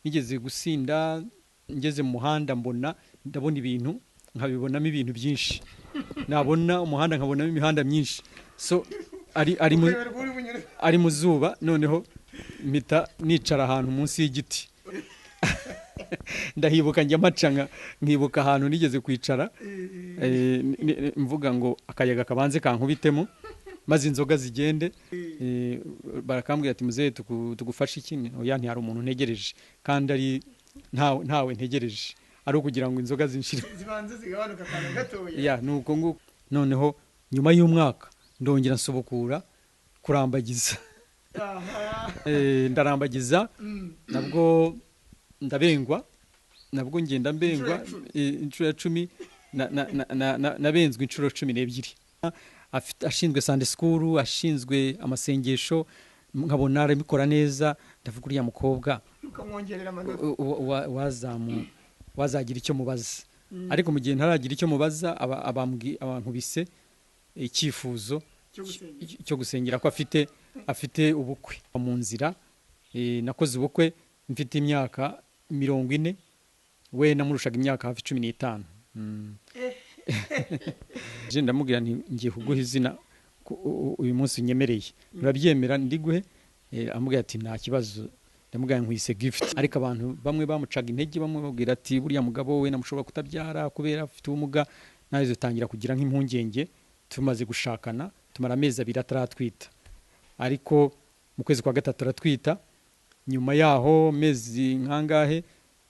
nigeze gusinda ngeze mu muhanda ndabona ibintu nkabibonamo ibintu byinshi, nabona umuhanda nkabonamo imihanda myinshi, so ari mu zuba, noneho mpita nicara ahantu munsi y'igiti ndahibuka njya macanga, nkibuka ahantu nigeze kwicara mvuga ngo akayaga kabanze kankubitemo maze inzoga zigende, barakambwira ati muzehe tugufashe iki? Oya, ntihari umuntu ntegereje, kandi ari ntawe ntegereje, ari ukugira ngo inzoga zinshire zibanze zigabanuka kandi gatoya. Ya nuko nguko. Noneho nyuma y'umwaka ndongera nsobokura kurambagiza. Ndarambagiza nabwo ndabengwa, nabwo ngenda mbengwa inshuro ya 10, nabenzwe inshuro 12. Ashinzwe Sunday school, ashinzwe amasengesho, nkabona arabikora neza, ndavuga uriya mukobwa ukamwongerera amanota wazagira icyo mubaza. Ariko mu gihe ntaragira icyo mubaza, abantu bise icyifuzo cyo gusengera ko afite ubukwe mu nzira. Nakoze ubukwe mfite imyaka 40, we namurushaga imyaka hafi 15. Je ndamubwira nti ngiye kuguha izina uyu munsi unyemereye, urabyemera ndiguhe? Amubwira ati nta kibazo. Ndamubwira nkwise gift. Ariko abantu bamwe bamucaga intege, bamwe babwira ati buriya mugabo we namushobora kutabyara kubera afite ubumuga. Nawe zitangira kugira nk'impungenge. Tumaze gushakana tumara amezi 2 ataratwita, ariko mu kwezi kwa 3 aratwita. Nyuma yaho mezi nkangahe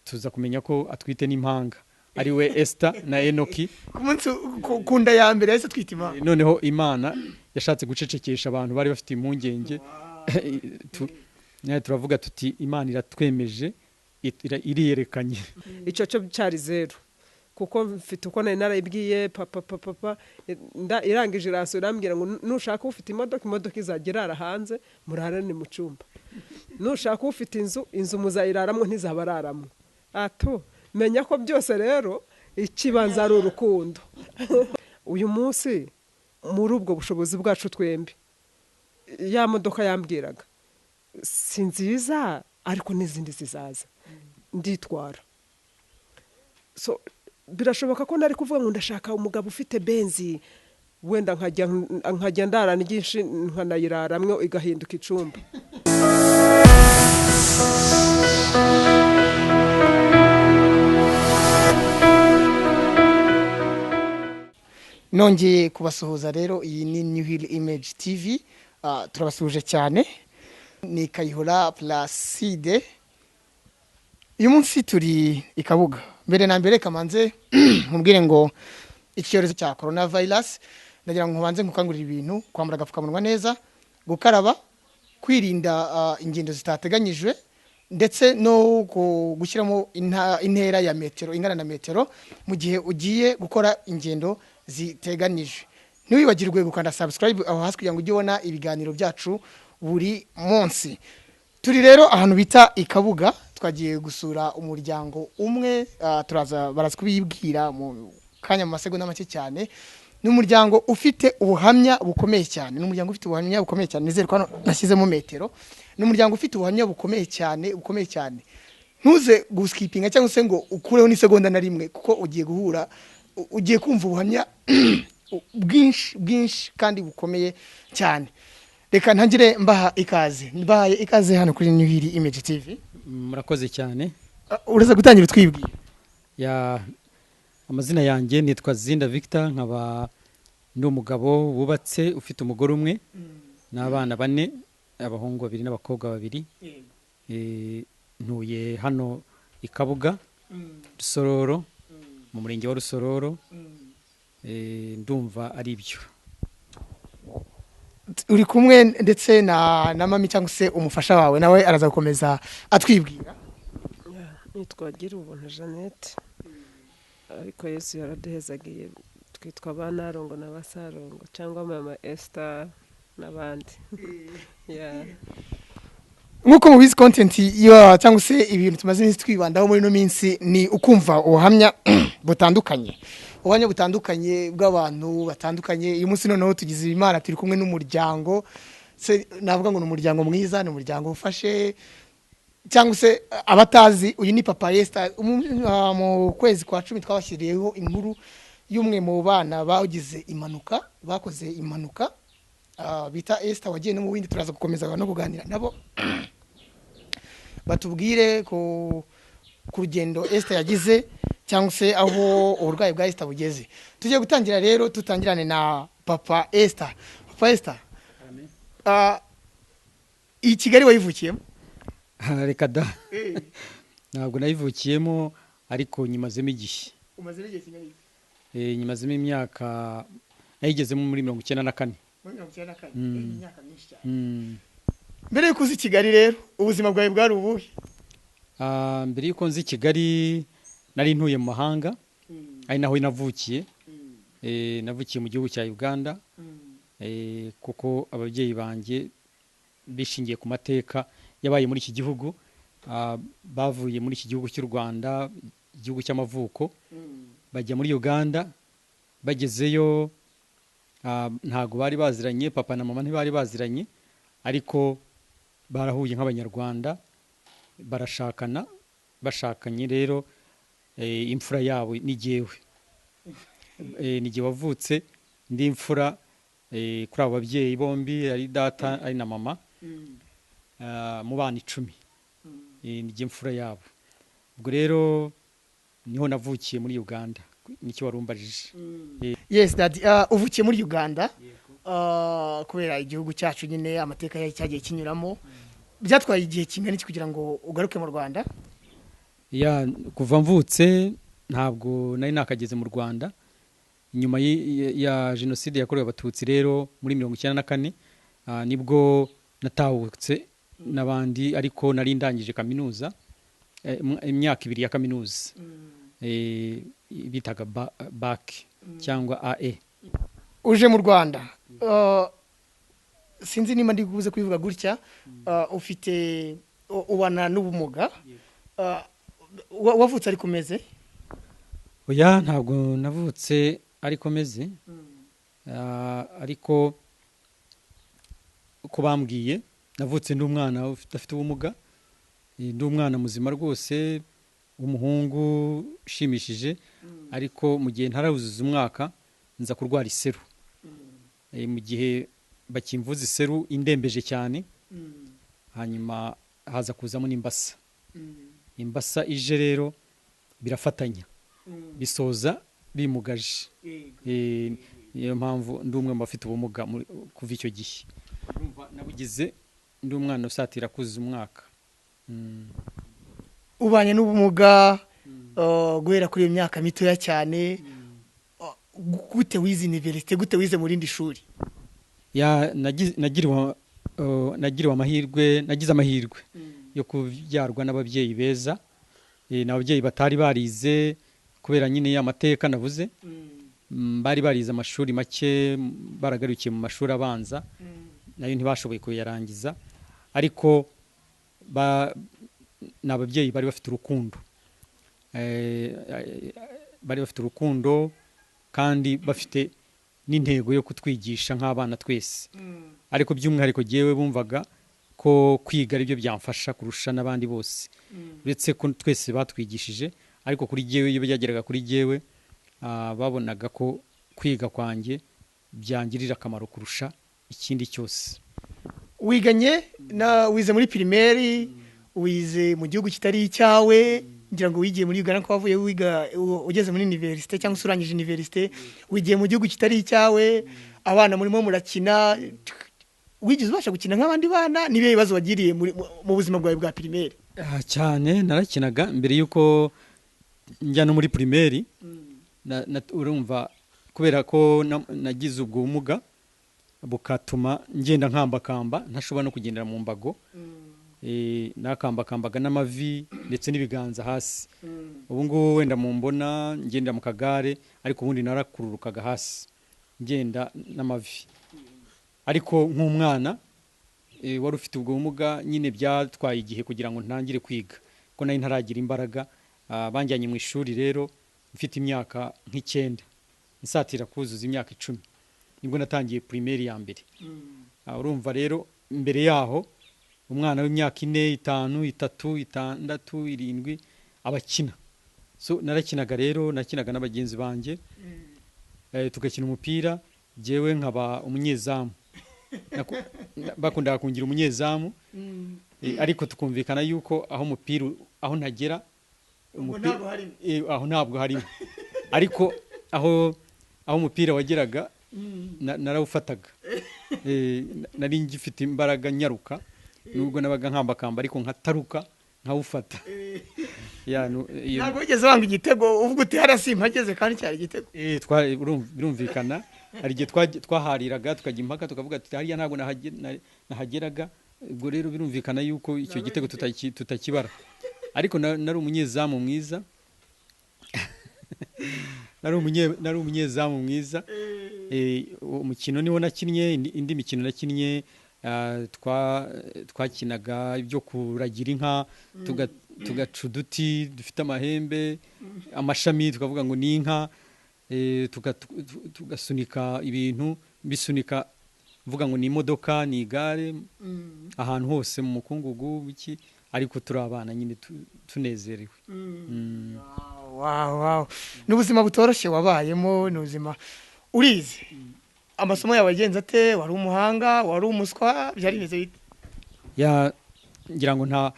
tuza kumenya ko atwite n'impanga, ari we Esther na Enoki. Ku munsi kunda ya mbere yese twita Imana. Noneho Imana yashatse gucecekesha abantu bari bafite impungenge. Turavuga tuti Imana iratwemeje, iriyerekanye. Icyo cyo cyari 0, kuko mfite uko nari narayibwiye papa irangije iraso irambwira ngo nushaka ufite imodoka izagera hanze murarane mu cyumba, nushaka ufite inzu muzayiraramwe ntizabararamwe. Menya ko byose rero ikibanza ari urukundo. Uyu munsi muri ubwo bushobozi bwacu twembi, ya modoka yambwiraga si nziza ariko n'izindi zizaza nditwara. So birashoboka ko nari kuvuga ngo ndashaka umugabo ufite benzi, wenda nkajya ndarana iginshi nkanayiraramwe igahinduka icumba. Nongeye kubasuhuza rero, iyi ni New Hill Image TV. Turabasuhuje cyane, ni Kayihura Placide. Uyu munsi turi ikabuga. Mbere na mbere kamanze nkubwire ngo icyorezo cya coronavirus, ndagira ngo nkubanze nkukangurira ibintu: kwambara agapfukamunwa neza, gukaraba, kwirinda ingendo zitateganyijwe, ndetse no gushyiramo intera ya metero, ingana na metero mu gihe ugiye gukora ingendo ziteganijwe. Ntiwibagirwe gukanda subscribe aho hasi kugira ngo ujye ubona ibiganiro byacu buri munsi. Turi rero ahantu bita ikabuga, twagiye gusura umuryango umwe, baraza kubibwira mu kanya mu masegonda make cyane. Ni umuryango ufite ubuhamya bukomeye cyane, nizere ko nashyizemo metero. Ni umuryango ufite ubuhamya bukomeye cyane. Ntuze guskipinga cyangwa se ngo ukureho n'isegonda na rimwe, kuko ugiye kumva ubuhamya bwinshi kandi bukomeye cyane. Reka ntangire mbaha ikaze hano kuri New Hill Image TV. Murakoze cyane. Uraza gutangira twibwira. Amazina yanjye nitwa Zinda Victor, nkaba ndi umugabo wubatse ufite umugore umwe n'abana 4, abahungu 2 n'abakobwa 2. Ntuye hano ikabuga Rusororo, mu murenge wa Rusororo. Ndumva ari byo. Uri kumwe ndetse na mami cyangwa se umufasha wawe, nawe araza gukomeza atwibwira. Nitwa Girubuntu Jeanette, ariko Yesu yaraduhezagiye twitwa abanarongo n'abasarongo cyangwa Maman Esther n'abandi. Nkuko mubizi content cyangwa se ibintu tumaze iminsi twibandaho muri no minsi ni ukumva ubuhamya butandukanye. Ubuhamya butandukanye bw'abantu batandukanye. Uyu munsi noneho tugize Imana turi kumwe n'umuryango. Navuga ngo n'umuryango mwiza, n'umuryango ufashe. cyangwa se abatazi uyu ni Papa Esther mu kwezi kwa 10 twabashyiriyeho inkuru y'umwe mu bana bagize impanuka bakoze impanuka bita Esther wagiye no mu bindi turaza gukomeza no kuganira nabo batubwire ku rugendo Esther yagize cyangwa se aho uburwayi bwa Esther bugeze. Tugiye gutangira rero tutangirane na Papa Esther. Papa Esther, i Kigali wayivukiyemo? Reka da ntabwo nayivukiyemo ariko nyimazemo igihe. Umazemo igihe Kigali? Nyimazemo imyaka nayigezemo muri 94. Muri 94 imyaka myinshi cyane. Mbere yuko uzi Kigali rero ubuzima bwawe bwari ubuhe? Mbere yuko nzi Kigali nari ntuye mu mahanga ari naho navukiye. Navukiye mu gihugu cya Uganda. Kuko ababyeyi banjye bishingiye ku mateka yabaye muri iki gihugu, bavuye muri iki gihugu cy'u Rwanda, igihugu cy'amavuko, bajya muri Uganda. Bagezeyo ntago bari baziranye, papa na mama ntibari baziranye, ariko barahuye nk'abanyarwanda barashakana. Bashakanye rero imfura yabo ni jyewe. Ni jye wavutse ndi imfura kuri abo babyeyi bombi, ari data ari na mama, mu bana 10. Ni jye imfura yabo. Ubwo rero niho navukiye muri Uganda. Nicyo warumbajije. Yes daddy, uvukiye muri Uganda kubera igihugu cyacu nyine amateka cyagiye kinyuramo. Byatwaye igihe kingana iki kugira ngo ugaruke mu Rwanda? Kuva mvutse ntabwo nari nakageze mu Rwanda. Nyuma ya jenoside yakorewe abatutsi rero muri 1994 nibwo natahutse nabandi, ariko nari ndangije kaminuza imyaka 2 ya kaminuza bitaga bac cyangwa AE. Uje mu Rwanda sinzi nimba ndi kubuze kubivuga gutya, ufite ubana n'ubumuga, wavutse ari kumeze? Oya, ntabwo navutse ariko meze, ariko uko bambwiye navutse ndi umwana ufite ubumuga, ndi umwana muzima rwose, umuhungu ushimishije, ariko mu gihe ntararuzuza umwaka nza kurwara iseru. Mu gihe bakimvuza iseru indembeje cyane, hanyuma haza kuzamo n'imbasa. Imbasa ije rero birafatanya, bisoza bimugaje. Niyo mpamvu ndi umwe mu bafite ubumuga kuva icyo gihe. Nabugize ndi umwana usatira kuzuza umwaka. Ubanye n'ubumuga guhera kuri iyo myaka mitoya cyane, gute wize universite, gute wize mu rindi shuri? Nagiriwe amahirwe, nagize amahirwe yo kubyarwa n'ababyeyi beza, n'ababyeyi batari barize kubera nyine amateka navuze. Bari barize amashuri make, baragarukiye mu mashuri abanza, nayo ntibashoboye kuyarangiza, ariko n'ababyeyi bari bafite urukundo. Bari bafite urukundo kandi bafite n'intego yo kutwigisha nk'abana twese. Ariko by'umwihariko jewe bumvaga ko kwiga ari byo byamfasha kurusha n'abandi bose. Uretse ko twese batwigishije, ariko kuri jewe iyo byageraga kuri jewe babonaga ko kwiga kwanjye byangirira akamaro kurusha ikindi cyose. Wiganye na wize muri primaire, wize mu gihugu kitari icyawe, ngira ngo wigiye muri Uganda ko wavuye wiga ugeze muri universite cyangwa surangije universite, wigiye mu gihugu kitari icyawe, abana murimo murakina, wigize ubasha gukina nk'abandi bana? Nibe bibazo wagiriye mu buzima bwawe bwa primaire? Cyane narakinaga mbere yuko njya no muri primaire. Urumva kubera ko nagize ubwo bumuga bukatuma ngenda nkambakamba, ntashobora no kugendera mu mbago. Nakambakambaga n'amavi ndetse n'ibiganza hasi. Ubu ngubu wenda mumbona ngenda mu kagare, ariko ubundi narakururukaga hasi ngenda n'amavi. Ariko nk'umwana wari ufite ubwo bumuga nyine byatwaye igihe kugira ngo ntangire kwiga, ko nari ntaragira imbaraga. Banjyanye mu ishuri rero mfite imyaka nk'9, nsatira kuzuza imyaka 10, nibwo natangiye primaire ya mbere. Urumva rero mbere yaho umwana w'imyaka 4 5 3 6 7 abakina. So narakinaga rero, nakinaga n'abagenzi banjye, tugakina umupira, jewe nkaba umunyezamu. Bakundaga kungira umunyezamu, ariko tukumvikana yuko aho umupira aho ntagera aho ntabwo harimo, ariko aho umupira wageraga narawufataga. Nari ngifite imbaraga nyaruka, nubwo nabaga nkambakamba ariko nkataruka nkawufata. Ntabwo wigeze wanga igitego uvuga uti harasi mpageze kandi cyari igitego? Birumvikana, hari igihe twahariraga tukajya impaka tukavuga tuti hariya ntabwo nahageraga. Ubwo rero birumvikana yuko icyo gitego tutakibara, ariko nari umunyezamu mwiza. nari umunyezamu mwiza. Umukino niwo nakinnye, indi mikino nakinnye, twakinaga ibyo kuragira inka, tugaca uduti dufite amahembe, amashami tukavuga ngo ni inka, tugasunika ibintu, bisunika vuga ngo ni imodoka, ni igare, ahantu hose mu mukungugu biki, ariko turi abana nyine tunezerewe. Wow. N'ubuzima butoroshye wabayemo, n'ubuzima urize. Amasomo yawe yagenze ate? Wari umuhanga, wari umuswa, byari bimeze bite? Ngira ngo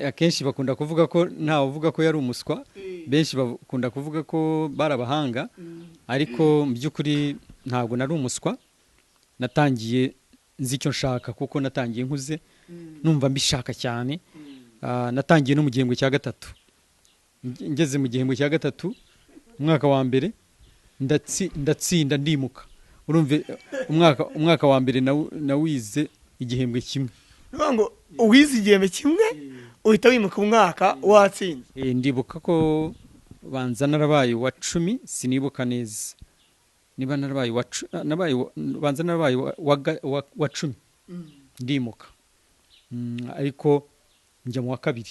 akenshi bakunda kuvuga ko ntawe uvuga ko yari umuswa, benshi bakunda kuvuga ko barabahanga, ariko mu by'ukuri ntabwo nari umuswa. Natangiye nzi icyo nshaka kuko natangiye nkuze, numva mbishaka cyane. Natangiye no mu gihembwe cya gatatu. Ngeze mu gihembwe cya gatatu, umwaka wa mbere ndatsinda ndimuka. Urumve umwaka wa mbere nawize igihembwe kimwe. Ngo uwize igihembwe kimwe uhita wimuka umwaka watsinze? Ndibuka ko banza narabaye wa 10, sinibuka neza niba narabaye banza narabaye wa 10 ndimuka. Ariko njya mu wa kabiri,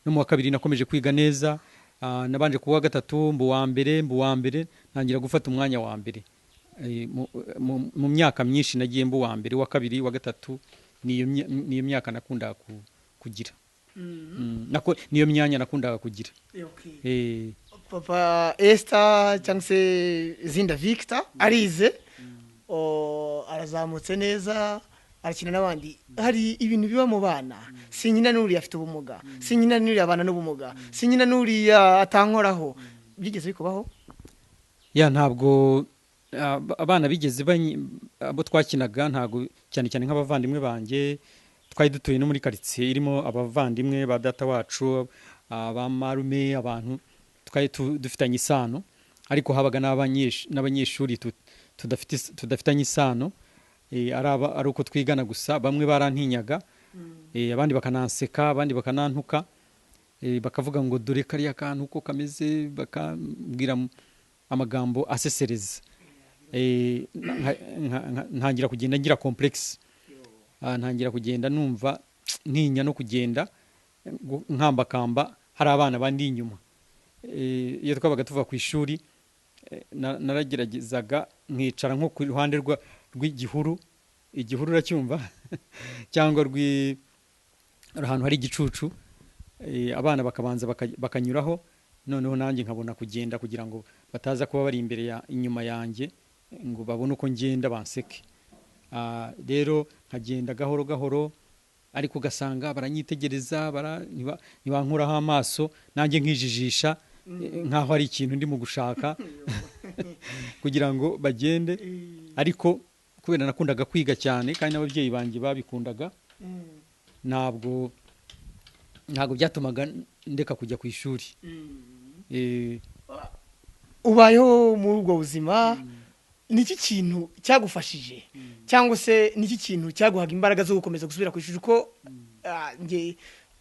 no mu wa kabiri nakomeje kwiga neza. Nabanje kuwa gatatu, mbu wa mbere ntangira gufata umwanya wa mbere. Mu myaka myinshi nagiye mbu wa mbere, wa kabiri, wa gatatu. Niyo myaka nakundaga kugira. Niyo myanya nakundaga kugira. Papa Esther cyangwa se Zinda Victor arize, arazamutse neza, arakina n'abandi. Hari ibintu biba mu bana, sinyina n'uriya afite ubumuga, sinyina n'uriya abana n'ubumuga, sinyina n'uriya atankoraho. Bigeze bikubaho? Ntabwo abana bigeze abo twakinaga, ntabwo cyane nk'abavandimwe banjye. Twari dutuye no muri quartier irimo abavandimwe ba data wacu, abamarume, abantu twari dufitanye isano, ariko habaga n'abanyeshuri tudafitanye isano. Ari uko twigana gusa. Bamwe barantinyaga, abandi bakananseka, abandi bakanantuka, bakavuga ngo dore kariya kantu uko kameze, bakambwira amagambo asesereza. Ntangira kugenda ngira complex, ntangira kugenda numva ntinya no kugenda nkambakamba, hari abana bandi inyuma. Iyo twabaga tuva ku ishuri, narageragezaga nkicara nko ku ruhande rw'igihuru. Igihuru uracyumva? Cyangwa ahantu hari igicucu, abana bakabanza bakanyuraho, noneho nanjye nkabona kugenda kugira ngo bataza kuba bari inyuma yanjye ngo babone uko ngenda banseke. Rero nkagenda gahoro gahoro, ariko ugasanga baranyitegereza, ntibankuraho amaso, nanjye nkijijisha nkaho ari ikintu ndi mu gushaka kugira ngo bagende. Ariko kubera nakundaga kwiga cyane kandi n'ababyeyi banjye babikundaga, ntabwo byatumaga ndeka kujya ku ishuri. Ubayeho muri ubwo buzima, niki kintu cyagufashije cyangwa se niki kintu cyaguhaga imbaraga zo gukomeza gusubira ku ishuri? Ko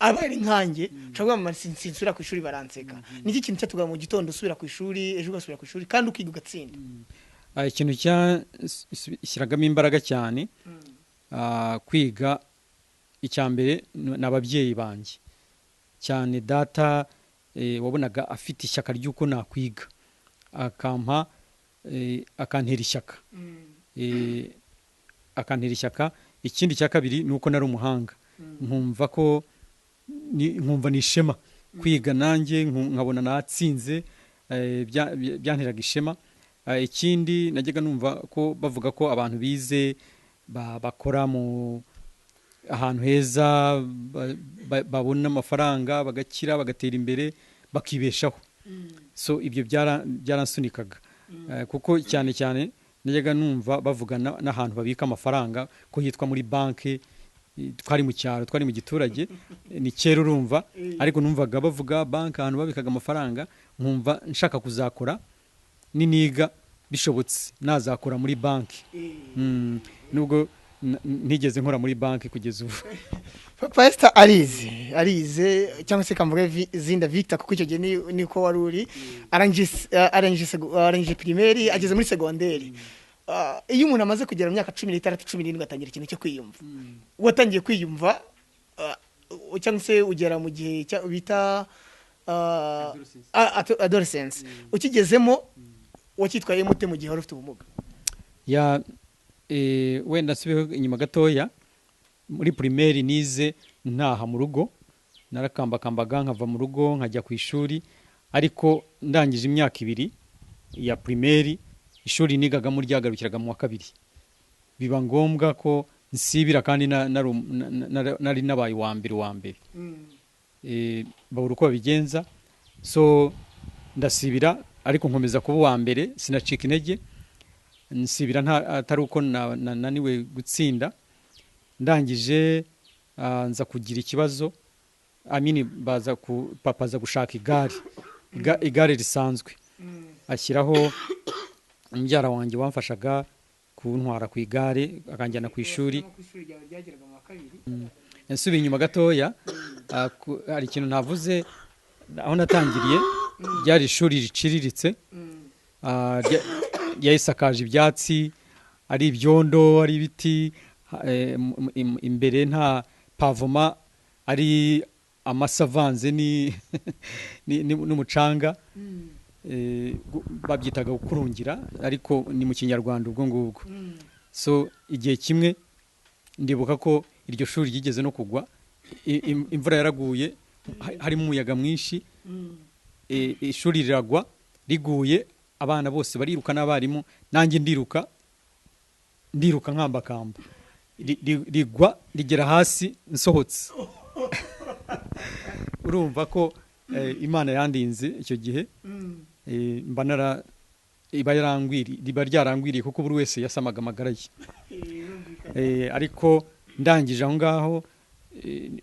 abari nkanjye cyangwa sinsubira ku ishuri baranseka. Niki kintu cyatuga mu gitondo usubira ku ishuri, ejo ugasubira ku ishuri kandi ukiga ugatsinda? Ikintu cyashyiragamo imbaraga cyane kwiga, icyambere n'ababyeyi banjye cyane. Data wabonaga afite ishyaka ry'uko nakwiga, akantera ishyaka. Ikindi cya kabiri ni uko nari umuhanga. nkumva ko nkumva nishema kwiga nanjye nkabona natsinze byanteraga ishema. Ikindi najyaga numva ko bavuga ko abantu bize bakora mu ahantu heza babona amafaranga bagakira bagatera imbere bakibeshaho. So ibyo byaransunikaga kuko cyane cyane najyaga numva bavugana n'ahantu babika amafaranga ko hitwa muri banki. Twari mu cyaro, twari mu giturage, ni kera urumva, ariko numvaga bavuga banki ahantu babikaga amafaranga, nkumva nshaka kuzakora niniga bishobotse nazakora muri banki. Nubwo ntigeze nkora muri banki kugeza ubu. Papa Esther arize cyangwa se kamvuge Zinda Victor kuko icyo gihe niko wari uri arangije primaire ageze muri secondaire. Iyo umuntu amaze kugera mu myaka 16 17 atangira ikintu cyo kwiyumva. Watangiye kwiyumva cyangwa se ugera mu gihe bita adolescence. Ukigezemo wakitwaye mute mu gihe wari ufite ubumuga? Wenda nsubiyeho inyuma gatoya. Muri primaire nize ntaha mu rugo, narakambakambaga nkava mu rugo nkajya ku ishuri, ariko ndangije imyaka 2 ya primaire ishuri nigagamo ryagarukiraga mu wa 2. Biba ngombwa ko nsibira kandi nari nabaye wa mbere. Babura uko babigenza, so ndasibira ariko nkomeza kuba wa mbere, sinacika intege. Nsibira atari uko naniwe gutsinda. Ndangije nza kugira ikibazo, papa aza gushaka igare risanzwe, ashyiraho umbyara wanjye wamfashaga kuntwara ku igare akanjyana ku ishuri. Nsubiye inyuma gatoya, hari ikintu navuze aho natangiriye, ryari ishuri riciriritse, yayisakaje ibyatsi, ari ibyondo, ari ibiti, imbere nta pavoma, ari amasavanze n'umucanga. Babyitaga gukurungira ariko ni mu kinyarwanda ubwo ngubwo. So igihe kimwe ndibuka ko iryo shuri ryigeze no kugwa, imvura yaraguye, harimo umuyaga mwinshi, ishuri riragwa, riguye abana bose bariruka n'abarimu, nanjye ndiruka nkambakamba, rigwa rigera hasi nsohotse. Urumva ko Imana yandinze icyo gihe. Riba ryarangwiriye kuko buri wese yasamaga amagara ye. Ariko ndangije aho ngaho,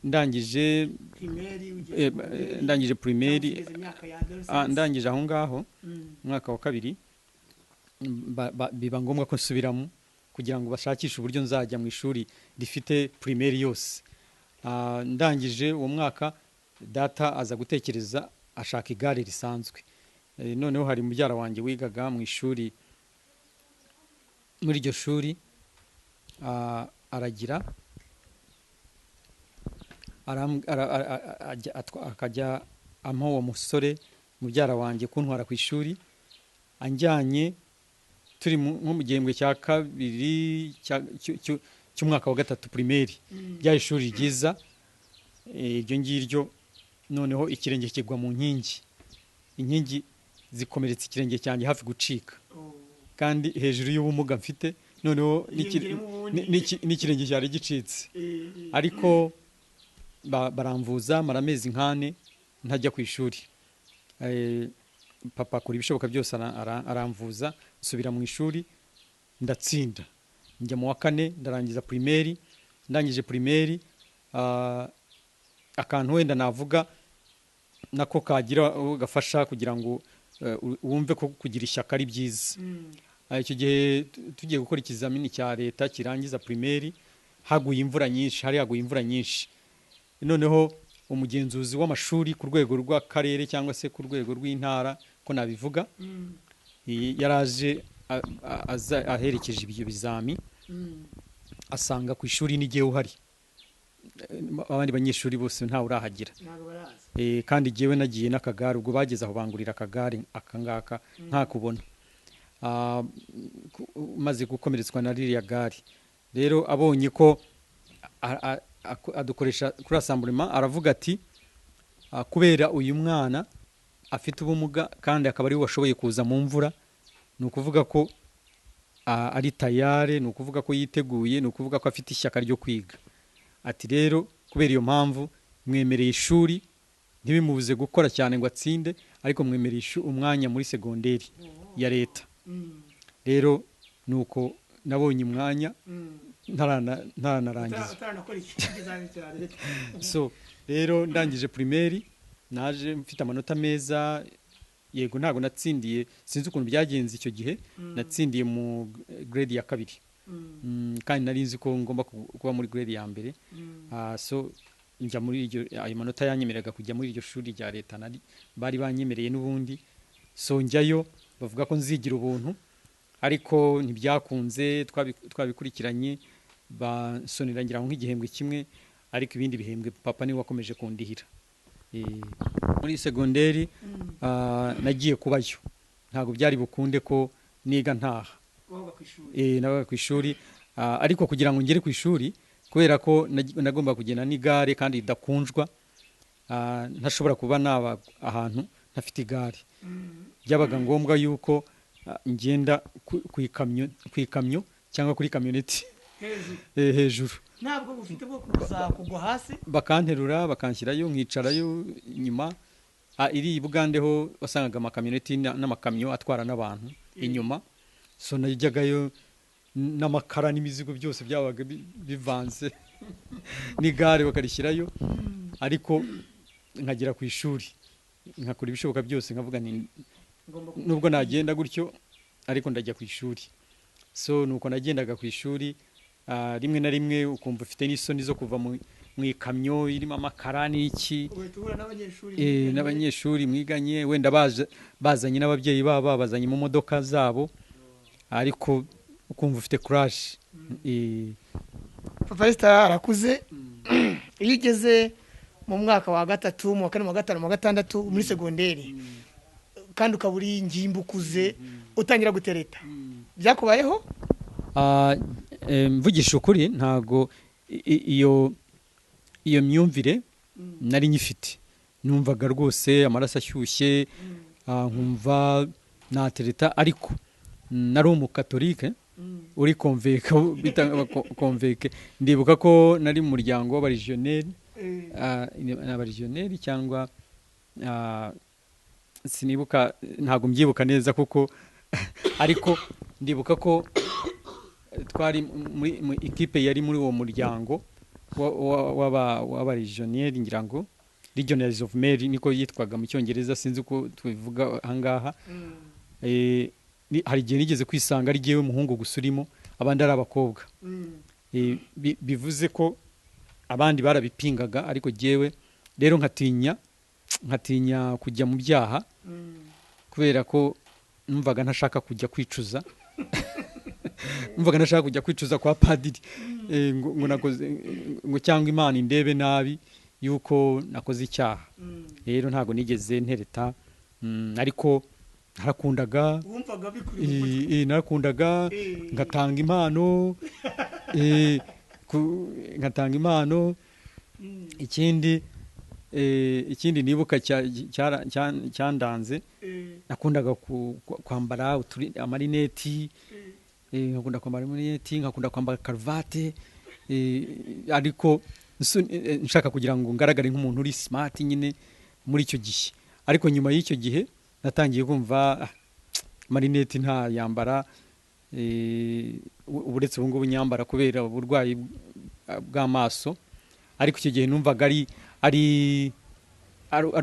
ndangije primaire, ndangije aho ngaho umwaka wa 2, biba ngombwa ko nsubiramo kugira ngo bashakishe uburyo nzajya mu ishuri rifite primaire yose. Ndangije uwo mwaka data aza gutekereza ashaka igare risanzwe. Noneho hari mubyara wanjye wigaga mu ishuri, muri iryo shuri aragira akajya ampa uwo musore mubyara wanjye kuntwara ku ishuri, anjyanye turi nko mu gihembwe cya 2 cy'umwaka wa 3 primaire. Rya ishuri ryiza iryo ngiryo. Noneho ikirenge kigwa mu inkingi zikomeretsa ikirenge cyanjye hafi gucika, kandi hejuru y'ubumuga mfite, noneho n'ikirenge cyari gicitse. Ariko baramvuza maramezi 4 ntajya ku ishuri. Papa akora ibishoboka byose aramvuza, nsubira mu ishuri ndatsinda, njya mu wa 4 ndarangiza primaire. Ndangije primaire, akantu wenda navuga nako kagira gafasha kugira ngo wumve ko kugira ishyaka ari byiza. Icyo gihe tugiye gukora ikizamini cya leta kirangiza primaire, haguye imvura nyinshi. Noneho umugenzuzi w'amashuri ku rwego rw'akarere cyangwa se ku rwego rw'intara ko nabivuga, yaraje aherekeje ibyo bizami, asanga ku ishuri n'igihe uhari, abandi banyeshuri bose ntawe urahagira. Kandi jewe nagiye n'akagare, ubwo bageze aho bangurira akagare akangaka ntakubona. Maze gukomeretswa na ririya gare, rero abonye ko adukoresha kuri assemblement aravuga ati kubera uyu mwana afite ubumuga kandi akaba ari we washoboye kuza mu mvura ni ukuvuga ko ari tayare, ni ukuvuga ko yiteguye, ni ukuvuga ko afite ishyaka ryo kwiga. Ati rero kubera iyo mpamvu mwemereye ishuri ntibimubuze gukora cyane ngo atsinde, ariko mwemereye umwanya muri segonderi ya leta. Rero nuko nabonye umwanya ntaranarangiza. So rero ndangije primaire naje mfite amanota meza, yego ntago natsindiye, sinzi ukuntu byagenze icyo gihe, natsindiye mu grade ya 2. Kandi nari nzi ko ngomba kuba muri grade ya mbere. So njya muri iryo ayo manota yanyemereraga kujya muri iryo shuri rya leta bari banyemereye n'ubundi. So njyayo bavuga ko nzigira ubuntu, ariko ntibyakunze, twabikurikiranye basonera ngira nk'igihembwe kimwe, ariko ibindi bihembwe papa niwe wakomeje kundihira. Muri segonderi nagiye kubayo, ntago byari bukunde ko niga ntaha. Nabaga ku ishuri, ariko kugira ngo ngere ku ishuri kubera ko nagomba kugenda n'igare kandi idakunjwa, ntashobora kuba naba ahantu ntafite igare. Byabaga ngombwa yuko ngenda ku ikamyo cyangwa kuri kamyoneti hejuru. Ntabwo bufite bwo kuza kugwa hasi, bakanterura bakanshyirayo nkicarayo inyuma. Iri Bugandeho wasangaga amakamyoneti n'amakamyo atwara n'abantu inyuma. So najyagayo n'amakara n'imizigo byose byabaga bivanze n'igare bakarishyirayo, ariko nkagera ku ishuri nkakora ibishoboka byose, nkavuga nubwo nagenda gutyo ariko ndajya ku ishuri. So nuko nagendaga ku ishuri, rimwe na rimwe ukumva ufite n'isoni zo kuva mu ikamyo irimo amakara n'iki, n'abanyeshuri mwiganye wenda bazanye n'ababyeyi babo, bazanye mu modoka zabo, ariko ukumva ufite courage. Papa Esther arakuze. Iyo ugeze mu mwaka wa 3, mu wa 4, mu wa 5, mu wa 6 muri segonderi, kandi ukaburi ngimba ukuze utangira gutereta, byakubayeho? Mvugisha ukuri ntago iyo myumvire nari nyifite. Numvaga rwose amaraso ashyushye, nkumva natereta, ariko nari umukatolike uri konveke. Ndibuka ko nari mu muryango w'abaregionnaire, n'abaregionnaire cyangwa sinibuka, ntago mbyibuka neza kuko ariko ndibuka ko twari mu ikipe yari muri uwo muryango w'abaregionnaire, ngira ngo Legionaries of Mary niko yitwaga mu cyongereza, sinzi uko tubivuga ahangaha. Hari igihe nigeze kwisanga ari jyewe muhungu gusa urimo, abandi ari abakobwa. Bivuze ko abandi barabipingaga, ariko jyewe rero nkatinya kujya mu byaha, kubera ko numvaga ntashaka kujya kwicuza. Numvaga ntashaka kujya kwicuza kwa padiri, ngo nakoze ngo cyangwa Imana indebe nabi yuko nakoze icyaha. Rero ntago nigeze ntereta, ariko narakundaga, narakundaga, ngatanga impano. Ikindi nibuka cyandanze, nakundaga kwambara amarineti, nkakunda kwambara amarineti, nkakunda kwambara karuvate, ariko nshaka kugira ngo ngaragare nk'umuntu uri smart nyine muri icyo gihe. Ariko nyuma y'icyo gihe natangiye kumva amarineti nta yambara, uburetse ubu ngubu nyambara kubera uburwayi bw'amaso. Ariko icyo gihe numvaga ari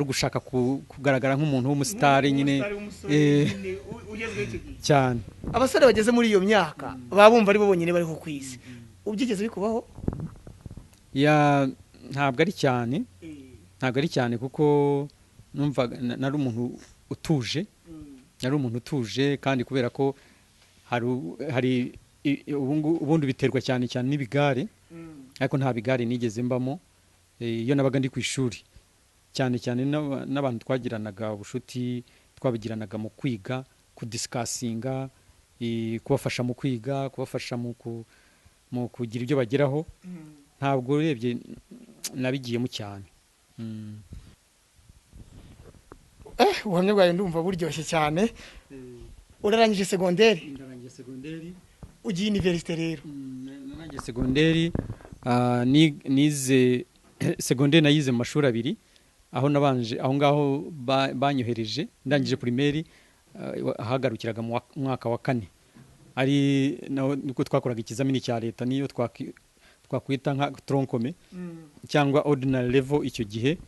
gushaka kugaragara nk'umuntu w'umusitari nyine cyane. Abasore bageze muri iyo myaka babumva ari bo bonyine bari ku kwisi, ubyigeze bikubaho? Ntabwo ari cyane, kuko numvaga nari umuntu utuje, kandi kubera ko hari ubundi biterwa cyane n'ibigare, ariko nta bigare nigeze mbamo. Iyo nabaga ndi ku ishuri, cyane n'abantu twagiranaga ubushuti, twabigiranaga mu kwiga, kudisikasinga, kubafasha mu kwiga, kubafasha mu kugira ibyo bageraho. ntabwo urebye nabigiyemo cyane. ubuhamya bwawe ndumva buryoshye cyane. Urarangije segonderi? Ndarangije segonderi. Ugiye universite rero? Narangije segonderi, nize segonderi nayize mu mashuri abiri, aho nabanje aho ngaho banyohereje ndangije primaire, ahagarukiraga mu mwaka wa 4, ari nuko twakoraga ikizamini cya leta niyo twakwita nka troncome cyangwa ordinary level. Icyo gihe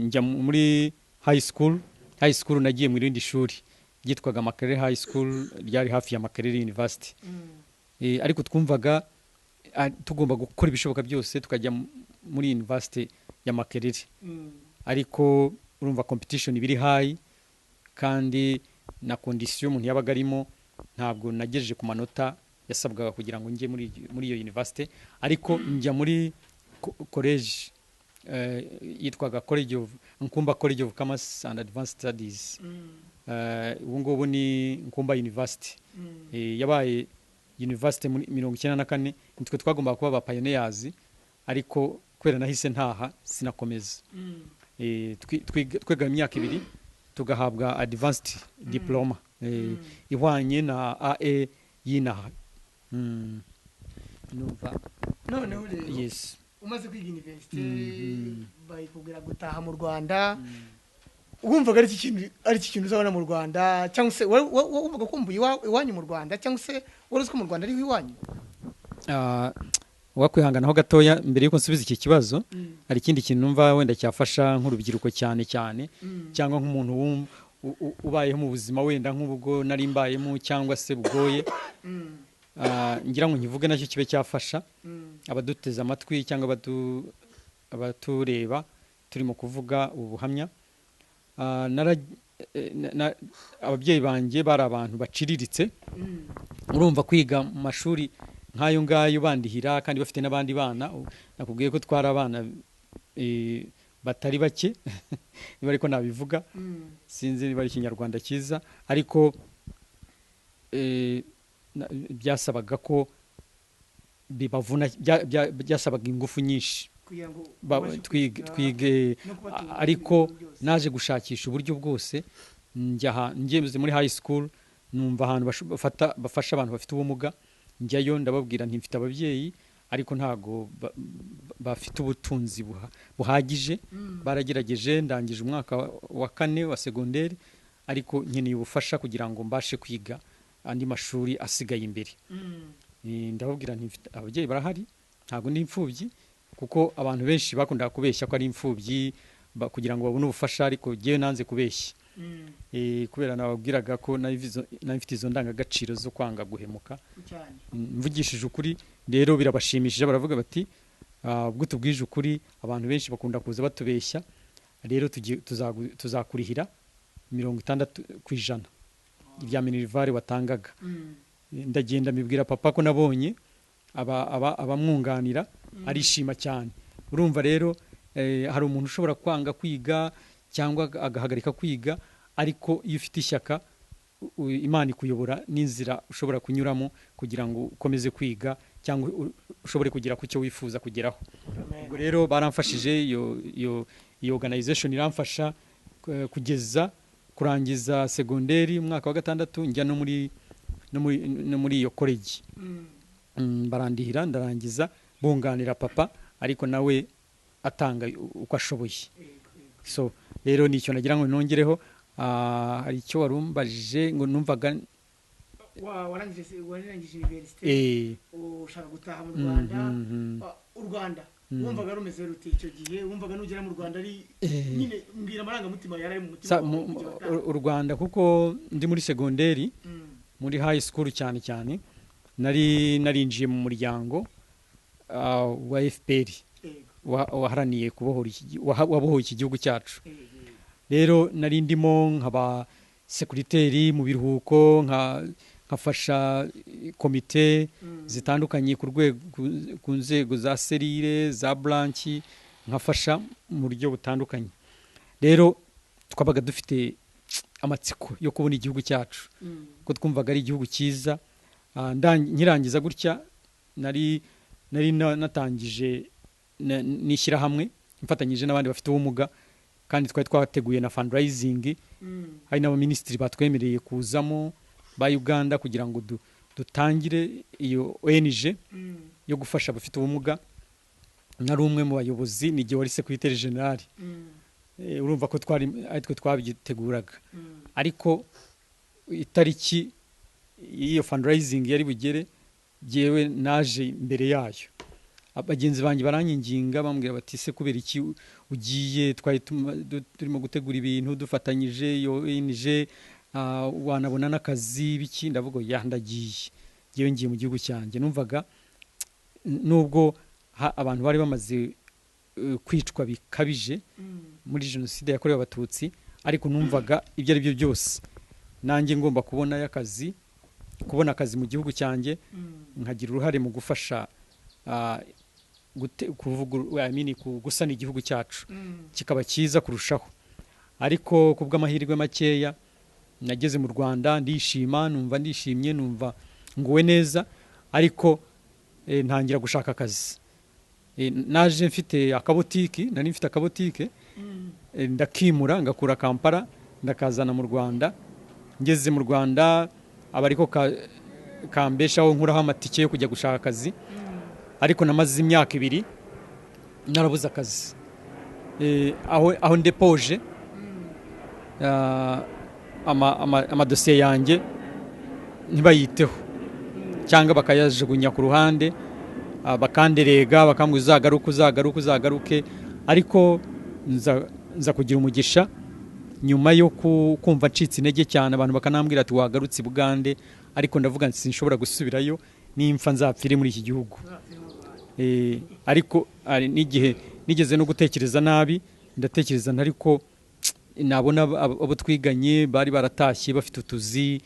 njya muri high school nagiye mu rindi shuri ryitwaga Makerere High School, ryari hafi ya Makerere University. Ariko twumvaga tugomba gukora ibishoboka byose tukajya muri university ya Makerere. Ariko urumva competition ibiri high, kandi na condition umuntu yabaga arimo ntabwo nagejeje ku manota yasabwaga kugira ngo njye muri iyo university. Ariko njya muri college yitwaga Nkunda College of Commerce and Advanced Studies. Ubu ngubu ni Nkunda University. Yabaye university muri 1994, nitwe twagomba kuba ba pioneers, ariko kwera nahise ntaha sinakomeza. Twega imyaka 2 tugahabwa advanced diploma ihwanye na AE yinaha. Numva noneho rero yes, umaze kwiga universite bayikubwira gutaha mu Rwanda, wumvaga ari iki kintu uzabona mu Rwanda, cyangwa se wumvaga kumbuye iwanyu mu Rwanda, cyangwa se wari uzi ko mu Rwanda ari iwanyu? Wakwihanganaho gatoya mbere yuko nsubiza iki kibazo. Hari ikindi kintu numva wenda cyafasha nk'urubyiruko cyane cyangwa nk'umuntu ubayeho mu buzima wenda nk'ubwo nari mbayemo cyangwa se bugoye, ngira ngo nkivuge nacyo kibe cyafasha abaduteze amatwi cyangwa abatureba turimo kuvuga ubuhamya. Ababyeyi banjye bari abantu baciriritse, urumva kwiga mu mashuri nk'ayo ngayo bandihira kandi bafite n'abandi bana. Nakubwiye ko twari abana batari bake niba ariko nabivuga, sinzi niba ari ikinyarwanda cyiza, ariko byasabaga ko bibavuna, byasabaga ingufu nyinshi twige. Ariko naje gushakisha uburyo bwose, ngeze muri high school numva ahantu bafasha abantu bafite ubumuga, njyayo ndababwira nti mfite ababyeyi ariko ntago bafite ubutunzi buhagije. Baragerageje, ndangije umwaka wa 4 wa segonderi, ariko nkeneye ubufasha kugira ngo mbashe kwiga andi mashuri asigaye imbere. Ndababwira nti mfite ababyeyi barahari, ntago ndi imfubyi, kuko abantu benshi bakundaga kubeshya ko ari imfubyi kugira ngo babone ubufasha, ariko jewe nanze kubeshya. Kubera nababwiraga ko nafite izo ndangagaciro zo kwanga guhemuka. Mvugishije ukuri rero birabashimishije, baravuga bati ubwo tubwije ukuri abantu benshi bakunda kuza batubeshya, rero tuzakurihira 60% ibya minerivare watangaga. Ndagenda mbibwira papa ko nabonye abamwunganira, arishima cyane. Urumva rero hari umuntu ushobora kwanga kwiga cyangwa agahagarika kwiga, ariko iyo ufite ishyaka Imana ikuyobora n'inzira ushobora kunyuramo kugira ngo ukomeze kwiga cyangwa ushobore kugera ku cyo wifuza kugeraho. Ubwo rero baramfashije, iyo organization iramfasha kugeza kurangiza segonderi umwaka wa 6, njya no muri iyo college. Barandihira, ndarangiza, bunganira papa, ariko nawe atanga uko ashoboye. So rero nicyo nagira ngo nongereho. Hari icyo warumbajije ngo numvaga warangije universite, ushaka gutaha mu Rwanda. U Rwanda wumvaga rumeze rute icyo gihe? Wumvaga nugera mu Rwanda ari nyine mbwira amarangamutima yari mu mutima u Rwanda, kuko ndi muri segonderi, muri high school cyane narinjiye mu muryango wa FPR waharaniye wabohoye iki gihugu cyacu. Rero nari ndimo nkaba securiteri mu biruhuko, nkafasha komite zitandukanye ku nzego za serire, za branch, nkafasha mu buryo butandukanye. Rero twabaga dufite amatsiko yo kubona igihugu cyacu, ko twumvaga ari igihugu cyiza. Nkirangiza gutya nari nari natangije n'ishyirahamwe mfatanyije n'abandi bafite ubumuga kandi twari twateguye na fundraising hari n'abaminisitiri batwemereye kuzamo ba Uganda kugira ngo dutangire iyo ONG yo gufasha abafite ubumuga. Nari umwe mu bayobozi ni gihe wari secrétaire général urumva ko twe twabyiteguraga ariko itariki iyo fundraising yari bugere jewe naje imbere yayo abagenzi banjye baranyinginga bambwira bati se kubera iki ugiye twari turimo gutegura ibintu dufatanyije yo ONG wanabona n'akazi biki ndavuga ya ndagiye jewe ngiye mu gihugu cyanjye numvaga nubwo abantu bari bamaze kwicwa bikabije muri jenoside yakorewe abatutsi ariko numvaga ibyo ari byo byose nanjye ngomba kubona akazi mu gihugu cyanjye nkagira uruhare mu gufasha gusana igihugu cyacu kikaba cyiza kurushaho. Ariko kubw'amahirwe makeya nageze mu Rwanda ndishima numva ndishimye numva nguwe neza ariko ntangira gushaka akazi. Naje mfite akabotike ndakimura ngakura Kampala ndakazana mu Rwanda. Ngeze mu Rwanda abariko kambeshaho nkuraho amatike yo kujya gushaka akazi ariko namaze imyaka 2 narabuze akazi. Aho ndepoje amadosiye yanjye ntibayiteho cyangwa bakayajugunya ku ruhande bakanderega bakambwiza uzagaruke ariko nza kugira umugisha nyuma yo kumva ncitse intege cyane abantu bakanambwira ati wagarutse Bugande ariko ndavuga nti sinshobora gusubirayo nimfa nzapfire muri iki gihugu. Ariko n'igihe nigeze no gutekereza nabi ndatekereza ariko nabona abo twiganye bari baratashye bafite utuzi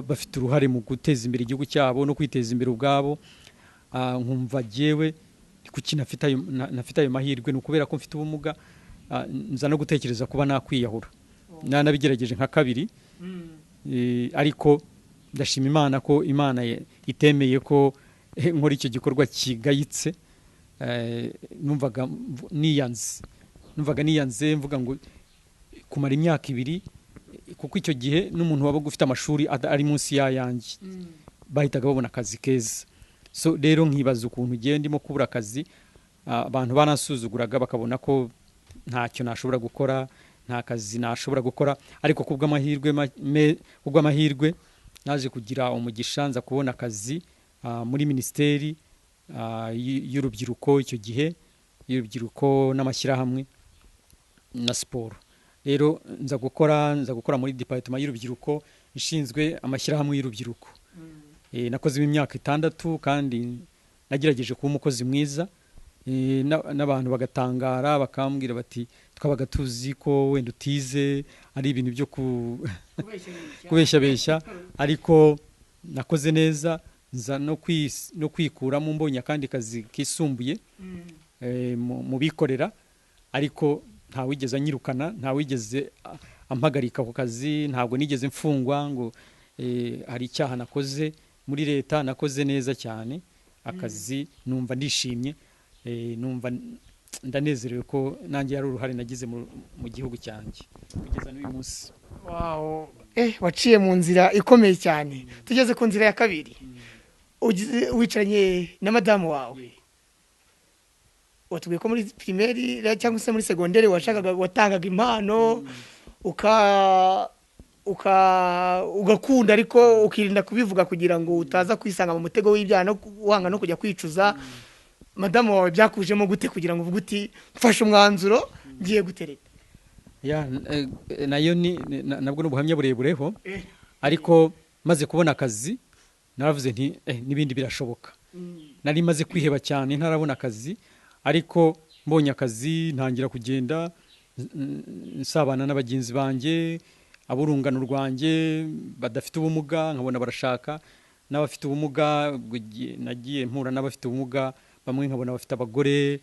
bafite uruhare mu guteza imbere igihugu cyabo no kwiteza imbere ubwabo. Nkumva jewe kuki nafite ayo mahirwe no kubera ko mfite ubumuga nza no gutekereza kuba nakwiyahura. Nanabigerageje nka 2 ariko ndashima Imana ko Imana itemeye ko nkora icyo gikorwa kigayitse. Numvaga niyanze mvuga ngo kumara imyaka 2 kuko icyo gihe n'umuntu waba ufite amashuri ari munsi yayanjye bahitaga babona akazi keza. So rero nkibaza ukuntu ugiye ndimo kubura akazi abantu banasuzuguraga bakabona ko ntacyo nashobora gukora nta kazi nashobora gukora ariko kubw'amahirwe naje kugira umugisha nza kubona akazi muri ministeri y'urubyiruko icyo gihe y'urubyiruko n'amashyirahamwe na siporo. Rero nza gukora muri department y'urubyiruko ishinzwe amashyirahamwe y'urubyiruko. Nakoze imyaka 6 kandi nagerageje kuba umukozi mwiza n'abantu bagatangara bakambwira bati twabaga tuzi ko wenda utize ari ibintu byo kubeshya ariko nakoze neza nza no kwikuramo mbonye kandi kazi kisumbuye mu bikorera ariko nta wigeze anyirukana nta wigeze ampagarika ku kazi ntabwo nigeze mfungwa ngo hari icyaha nakoze muri leta nakoze neza cyane akazi numva ndishimye numva ndanezerewe ko nanjye yari uruhare nagize mu gihugu cyanjye kugeza n'uyu munsi. Wow, waciye mu nzira ikomeye cyane. Tugeze ku nzira ya 2 wicaranye na madamu wawe watubwiye ko muri primaire cyangwa se muri secondaire watangaga impano ugakunda ariko ukirinda kubivuga kugira ngo utaza kwisanga mu mutego w'ibyaha no wanga no kujya kwicuza. Madamu wawe byakujemo gute kugira ngo uvuge uti mfashe umwanzuro ngiye gutereta? Nayo nabwo n'ubuhamya burebureho ariko maze kubona akazi naravuze nti n'ibindi birashoboka. Nari maze kwiheba cyane ntarabona akazi ariko mbonye akazi ntangira kugenda nsabana n'abagenzi banjye aburungano rwanjye badafite ubumuga nkabona barashaka n'abafite ubumuga nagiye mpura n'abafite ubumuga bamwe nkabona bafite abagore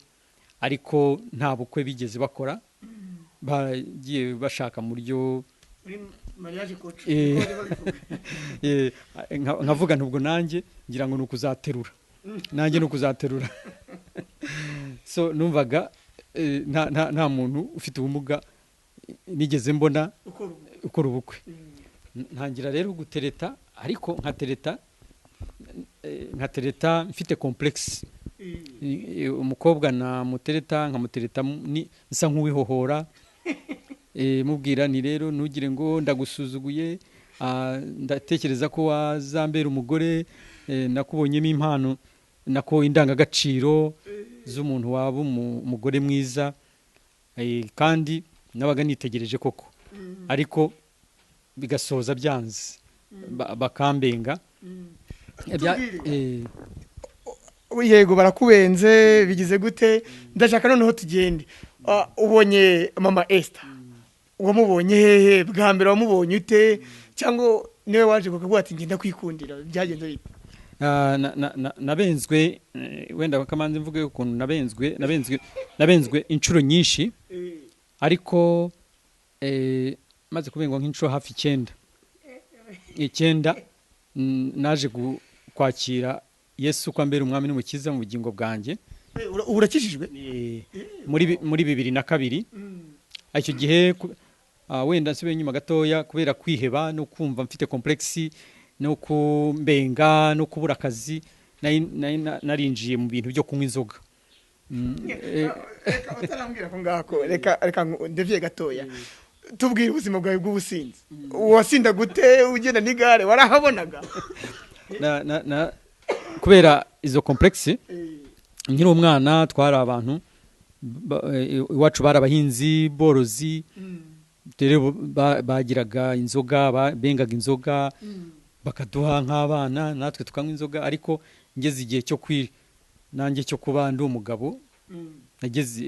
ariko nta bukwe bigeze bakora bagiye bashaka mu buryo nkavuga ntubwo nanjye ngira ngo nukuzaterura nanjye no kuzaterura so numvaga nta muntu ufite ubumuga nigeze mbona ukora ubukwe. Ntangira rero gutereta, ariko nkatereta mfite complexe. Umukobwa namutereta nkamutereta nsa nk'uwihohora, mubwira ni rero ntugire ngo ndagusuzuguye, ndatekereza ko wazambera umugore, nakubonyemo impano, nako indangagaciro z'umuntu waba umugore mwiza, kandi nabaga nitegereje koko, ariko bigasoza byanze bakambenga. Yego barakubenze bigize gute? Ndashaka noneho tugende. Ubonye Mama Esther, wamubonye hehe bwa mbere? Wamubonye ute, cyangwa niwe waje kukavuga ati ngenda kwikundira? Byagenze bite? Nabenzwe, wenda bakamanze mvuge ukuntu nabenzwe inshuro nyinshi, ariko maze kubengwa nk'inshuro hafi 9 naje kwakira Yesu kwa mbere umwami n'umukiza mu bugingo bwanjye. Urakijijwe muri 2002. Icyo gihe wenda nsibe nyuma gatoya kubera kwiheba no kumva mfite complexe no kumbenga no kubura akazi, narinjiye mu bintu byo kunywa inzoga. Utarambwira ko ngako, reka ndevye gatoya. Tubwire ubuzima bwawe bw'ubusinzi. Wasinda gute? Ugenda n'igare warahabonaga? Kubera izo complexe, nkiri umwana twari abantu iwacu bari abahinzi borozi, rero bagiraga inzoga, bengaga inzoga bakaduha nk'abana, natwe tukanywa inzoga. Ariko ngeze igihe nanjye cyo kuba ndi umugabo, nageze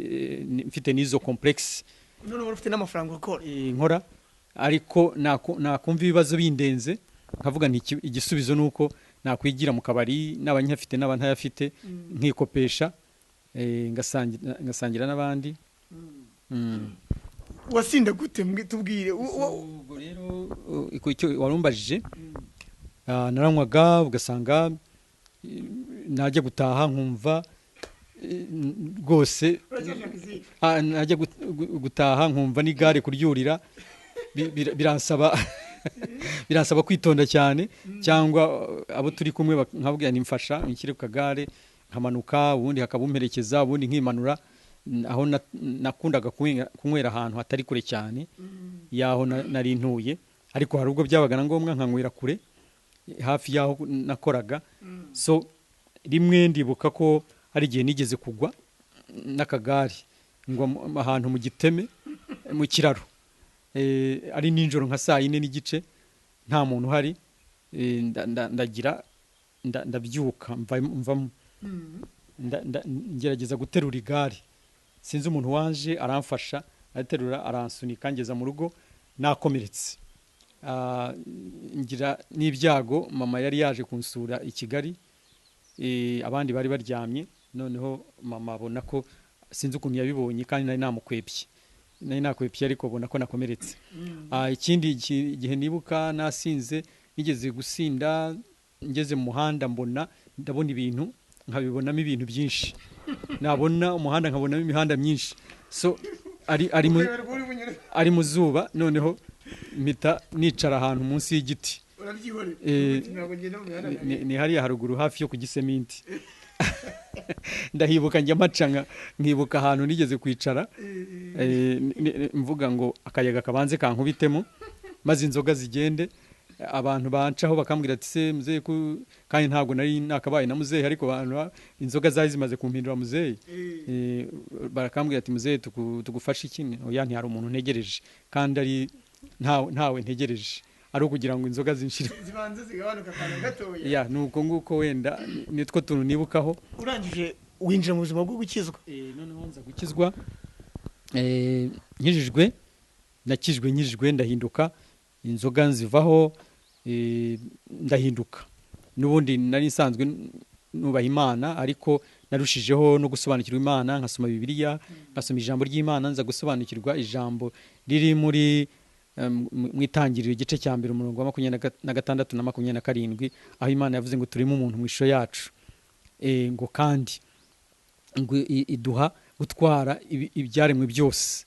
mfite n'izo complexe. None ufite n'amafaranga ukora? Nkora, ariko nakumva ibibazo bindenze, nkavuga nti igisubizo nuko nakwigira mu kabari n'abanyafite n'abantayafite, nkikopesha, ngasangira n'abandi. Wasinda gute? Tubwire. Ubwo rero icyo warumbajije, naranywaga, ugasanga najya gutaha nkumva rwose, najya gutaha nkumva n'igare kuryurira biransaba kwitonda cyane, cyangwa abo turi kumwe nkabwira nimfasha nshyire ku kagare nkamanuka, ubundi hakabumperekeza, ubundi nkimanura. Aho nakundaga kunywera ahantu hatari kure cyane yaho nari ntuye, ariko hari ubwo byabaga ngombwa nkanywera kure hafi yaho nakoraga. So rimwe ndibuka ko hari igihe nigeze kugwa n'akagare ngwa ahantu mu giteme mu kiraro, ari ninjoro nka 4:30 nta muntu uhari. Ndabyuka mvamo, ngerageza guterura igare, sinzi umuntu wanje aramfasha, aterura aransunika ngeza mu rugo nakomeretse. Ngira n'ibyago, mama yari yaje kunsura i Kigali, abandi bari baryamye, noneho mama abona ko sinzi ukuntu yabibonye, kandi nari nakwepye ariko abona ko nakomeretse. Ikindi gihe nibuka nasinze, nigeze gusinda, ngeze mu muhanda ndabona ibintu, nkabibonamo ibintu byinshi, nabona umuhanda nkabonamo imihanda myinshi. So ari mu zuba, noneho mpita nicara ahantu munsi y'igiti, ni hariya haruguru hafi yo ku Giseminti. Ndahibuka njya macanga, nkibuka ahantu nigeze kwicara, mvuga ngo akayaga kabanze kankubitemo, maze inzoga zigende. Abantu bancaho bakambwira ati se muzehe, kandi ntabwo nari nakabaye na muzehe, ariko abantu inzoga zari zimaze kumpindura muzehe. Barakambwira ati muzehe tugufashe iki? Oya, ntihari umuntu ntegereje, kandi ari ntawe ntegereje, ari ukugira ngo inzoga zinshire zibanze zigabanuka kana gatoya. Nuko nguko wenda nitwo tuntu nibukaho. Urangije winjira mu buzima bwo gukizwa? Noneho nza gukizwa, nkijijwe ndahinduka, inzoga nzivaho, ndahinduka. N'ubundi nari nsanzwe nubaha Imana, ariko narushijeho no gusobanukirwa Imana, nkasoma Bibiliya, nkasoma ijambo ry'Imana, nza gusobanukirwa ijambo riri muri mu itangiriro igice cya 1 umurongo wa 26 na 27, aho Imana yavuze ngo turimo umuntu mu ishusho yacu, ngo kandi ngo iduha gutwara ibyaremwe byose.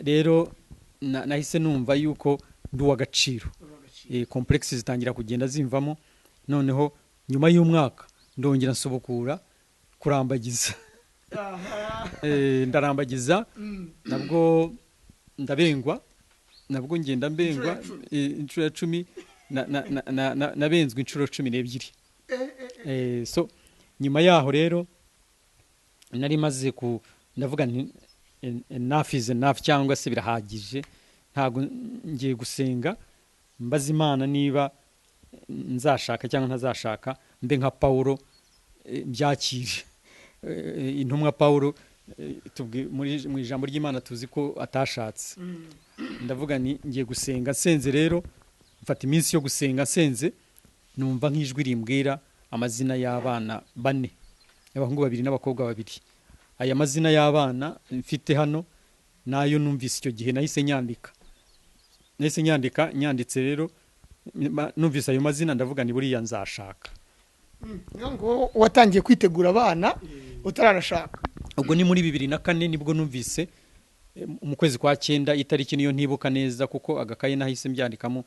Rero nahise numva yuko ndi uw'agaciro. Complex zitangira kugenda zimvamo, noneho nyuma y'umwaka ndongera nsubukura kurambagiza. Ndarambagiza nabwo ndabengwa, nabwo ngenda mbengwa inshuro 10, nabenzwe inshuro 12. So nyuma yaho rero nari maze ndavuga nti enough is enough, cyangwa se birahagije, ntago ngiye gusenga mbaza Imana niba nzashaka cyangwa ntazashaka, mbe nka Paulo byakire. Intumwa Paulo mu ijambo ry'Imana tuzi ko atashatse. Ndavuga ni ngiye gusenga nsenze. Rero mfata iminsi yo gusenga nsenze, numva nk'ijwi rimbwira amazina y'abana 4, abahungu 2 n'abakobwa 2. Aya mazina y'abana mfite hano nayo numvise icyo gihe nahise nyandika. Nyanditse rero numvise ayo mazina, ndavuga ni buriya nzashaka. ngo watangiye kwitegura abana utararashaka. Ubwo ni muri 2004 nibwo numvise mu kwezi kwa 9, itariki niyo ntibuka neza kuko agakaye nahise mbyandikamo,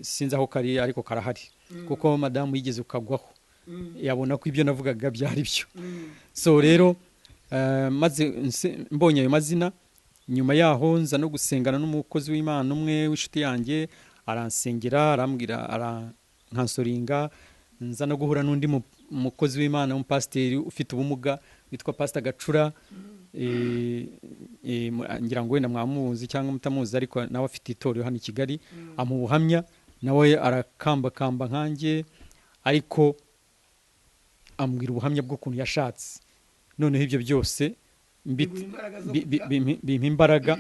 sinzi aho kari ariko karahari, kuko madamu yigeze ukagwaho yabona ko ibyo navugaga byari byo. So rero maze mbonye ayo mazina, nyuma yaho nza no gusengana n'umukozi w'Imana umwe w'inshuti yanjye, aransengera arambwira, arankansoringa. Nza no guhura n'undi mukozi w'Imana umupasiteri ufite ubumuga witwa Pastor Gacura. Ngira ngo wenda mwamuzi cyangwa mutamuzi, ariko nawe afite itorero hano i Kigali, Ubuhamya, nawe arakamba nkanjye, ariko ambwira ubuhamya bw'ukuntu yashatse. Noneho ibyo byose bimpa imbaraga,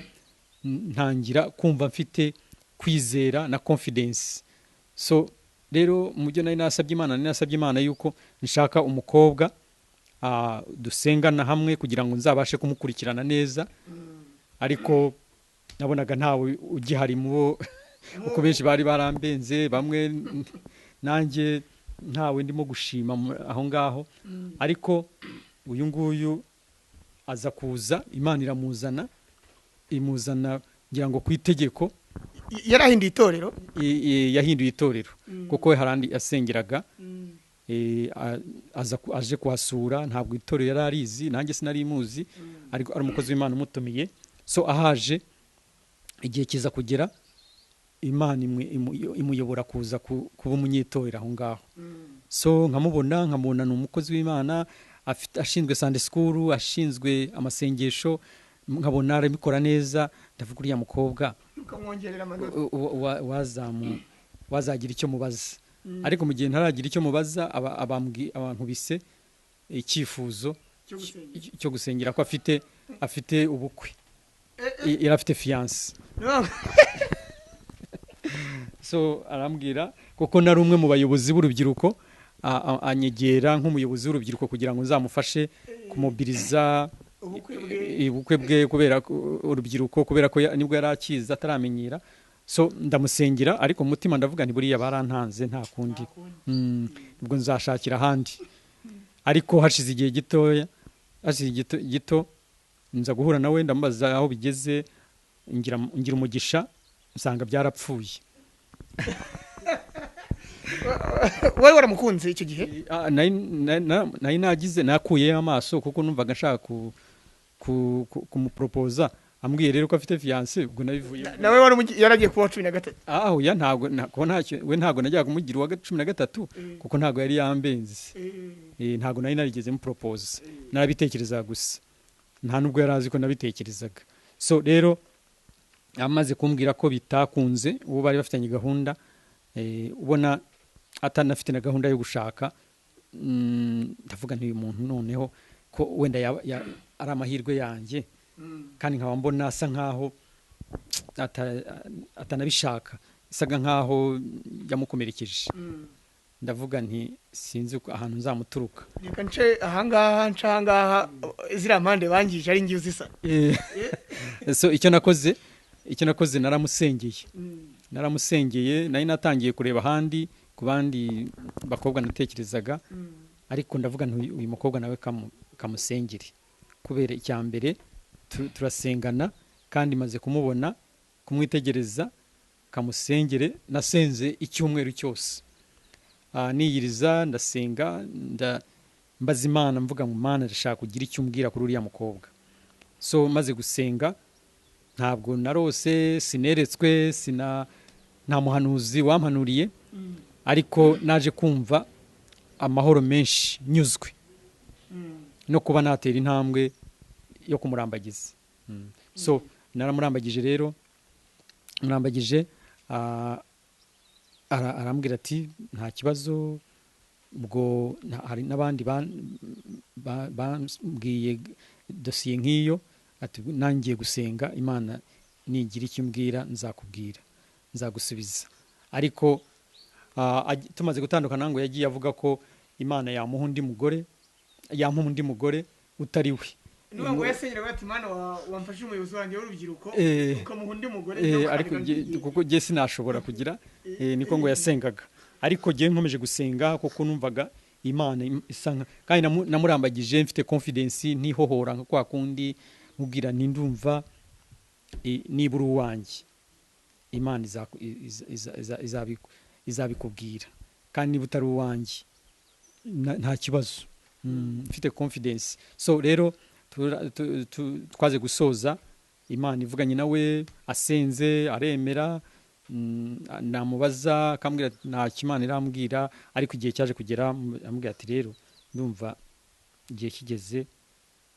ntangira kumva mfite kwizera na confidence. So rero mu byo nari nasabye Imana yuko nshaka umukobwa dusengana hamwe kugira ngo nzabashe kumukurikirana neza, ariko nabonaga ntawe ugihari mubo uko benshi bari barambenze, bamwe nanjye ntawe ndimo gushima aho ngaho. Ariko uyu nguyu aza kuza, Imana imuzana ngira ngo ku itegeko. Yarahinduye itorero. Yahinduye itorero kuko harandi asengeraga. Aje kuhasura, ntabwo itorero yari arizi, nanjye sinari muzi, ariko ari umukozi w'Imana umutumiye. So ahaje igihe kiza kugera, Imana imuyobora kuza kuba umunyitorero aho ngaho. So nkamubona ni umukozi w'Imana, ashinzwe Sunday school, ashinzwe amasengesho, nkabona arabikora neza. Ndavuga uriya mukobwa ukamwongerera amanota, wazagira icyo mubaza. Ariko mu gihe ntaragira icyo mubaza, abantu bise icyifuzo cyo gusengera ko afite ubukwe, yarafite fiance. So arambwira, kuko nari umwe mu bayobozi b'urubyiruko, anyegera nk'umuyobozi w'urubyiruko kugira ngo nzamufashe kumobiriza ubukwe bwe, kubera urubyiruko, kubera ko nibwo yari akiza ataramenyera. So ndamusengera, ariko mu mutima ndavuga ni buriya barantanze, nta kundi, ubwo nzashakira ahandi. Ariko hashize igihe gito nza guhura nawe, ndamubaza aho bigeze, ngira umugisha, nsanga byarapfuye. Wowe waramukunze icyo gihe? Nari nakuye amaso kuko numvaga nshaka kumupropoza. Ambwiye rero ko afite fiance, ubwo nabivuye. Nawe yaragiye kuwa 13. Ya ntago najya kumugira uwa 13 kuko ntago yari yambenze. Ntago nari narigeze mu propose, narabitekereza gusa, nta nubwo yarazi ko nabitekerezaga. So rero amaze kumbwira ko bitakunze, uwo bari bafitanye gahunda, ubona atanafite na gahunda yo gushaka, ndavuga nti uyu muntu noneho ko wenda ari amahirwe yanjye, kandi nkaba mbona asa nkaho atanabishaka, isaga nkaho yamukomerekeje. Ndavuga nti sinzi ahantu nzamuturuka, reka nce ahangaha ziriya mpande bangije ari ngiye uzisa. So icyo nakoze naramusengeye, nari natangiye kureba ahandi ku bandi bakobwa natekerezaga, ariko ndavuga nti uyu mukobwa nawe kamusengere kubera icya mbere turasengana kandi maze kumubona kumwitegereza kamusengere nasenze icyumweru cyose niyiriza ndasenga mbaza Imana mvuga ngo Mana ndashaka kugira icyo umbwira kuri uriya mukobwa so maze gusenga ntabwo narose sineretswe nta muhanuzi wampanuriye ariko naje kumva amahoro menshi nyuzwe no kuba natera intambwe yo kumurambagiza so naramurambagije rero murambagije arambwira ati nta kibazo ubwo hari n'abandi bambwiye dosiye nk'iyo ati nangiye gusenga Imana nigira icyo umbwira nzakubwira nzagusubiza ariko tumaze gutandukana ngo yagiye avuga ko Imana yamuha undi mugore utari we niba ngo yasenyera bati Imana wamfashe umuyobozi wanjye w'urubyiruko ukamuha undi mugore ariko kuko je sinashobora kugira niko ngo yasengaga ariko je nkomeje gusenga kuko numvaga Imana isanga kandi namurambagije mfite confidence ntihohora nka kwa kundi mubwira ndumva nibura uwanjye Imana izabikubwira kandi niba utari uwanjye nta kibazo mfite confidence so rero twaze gusoza Imana ivuganye nawe asenze aremera namubaza akambwira nta kimana irambwira ariko igihe cyaje kugera amubwira ati rero ndumva igihe kigeze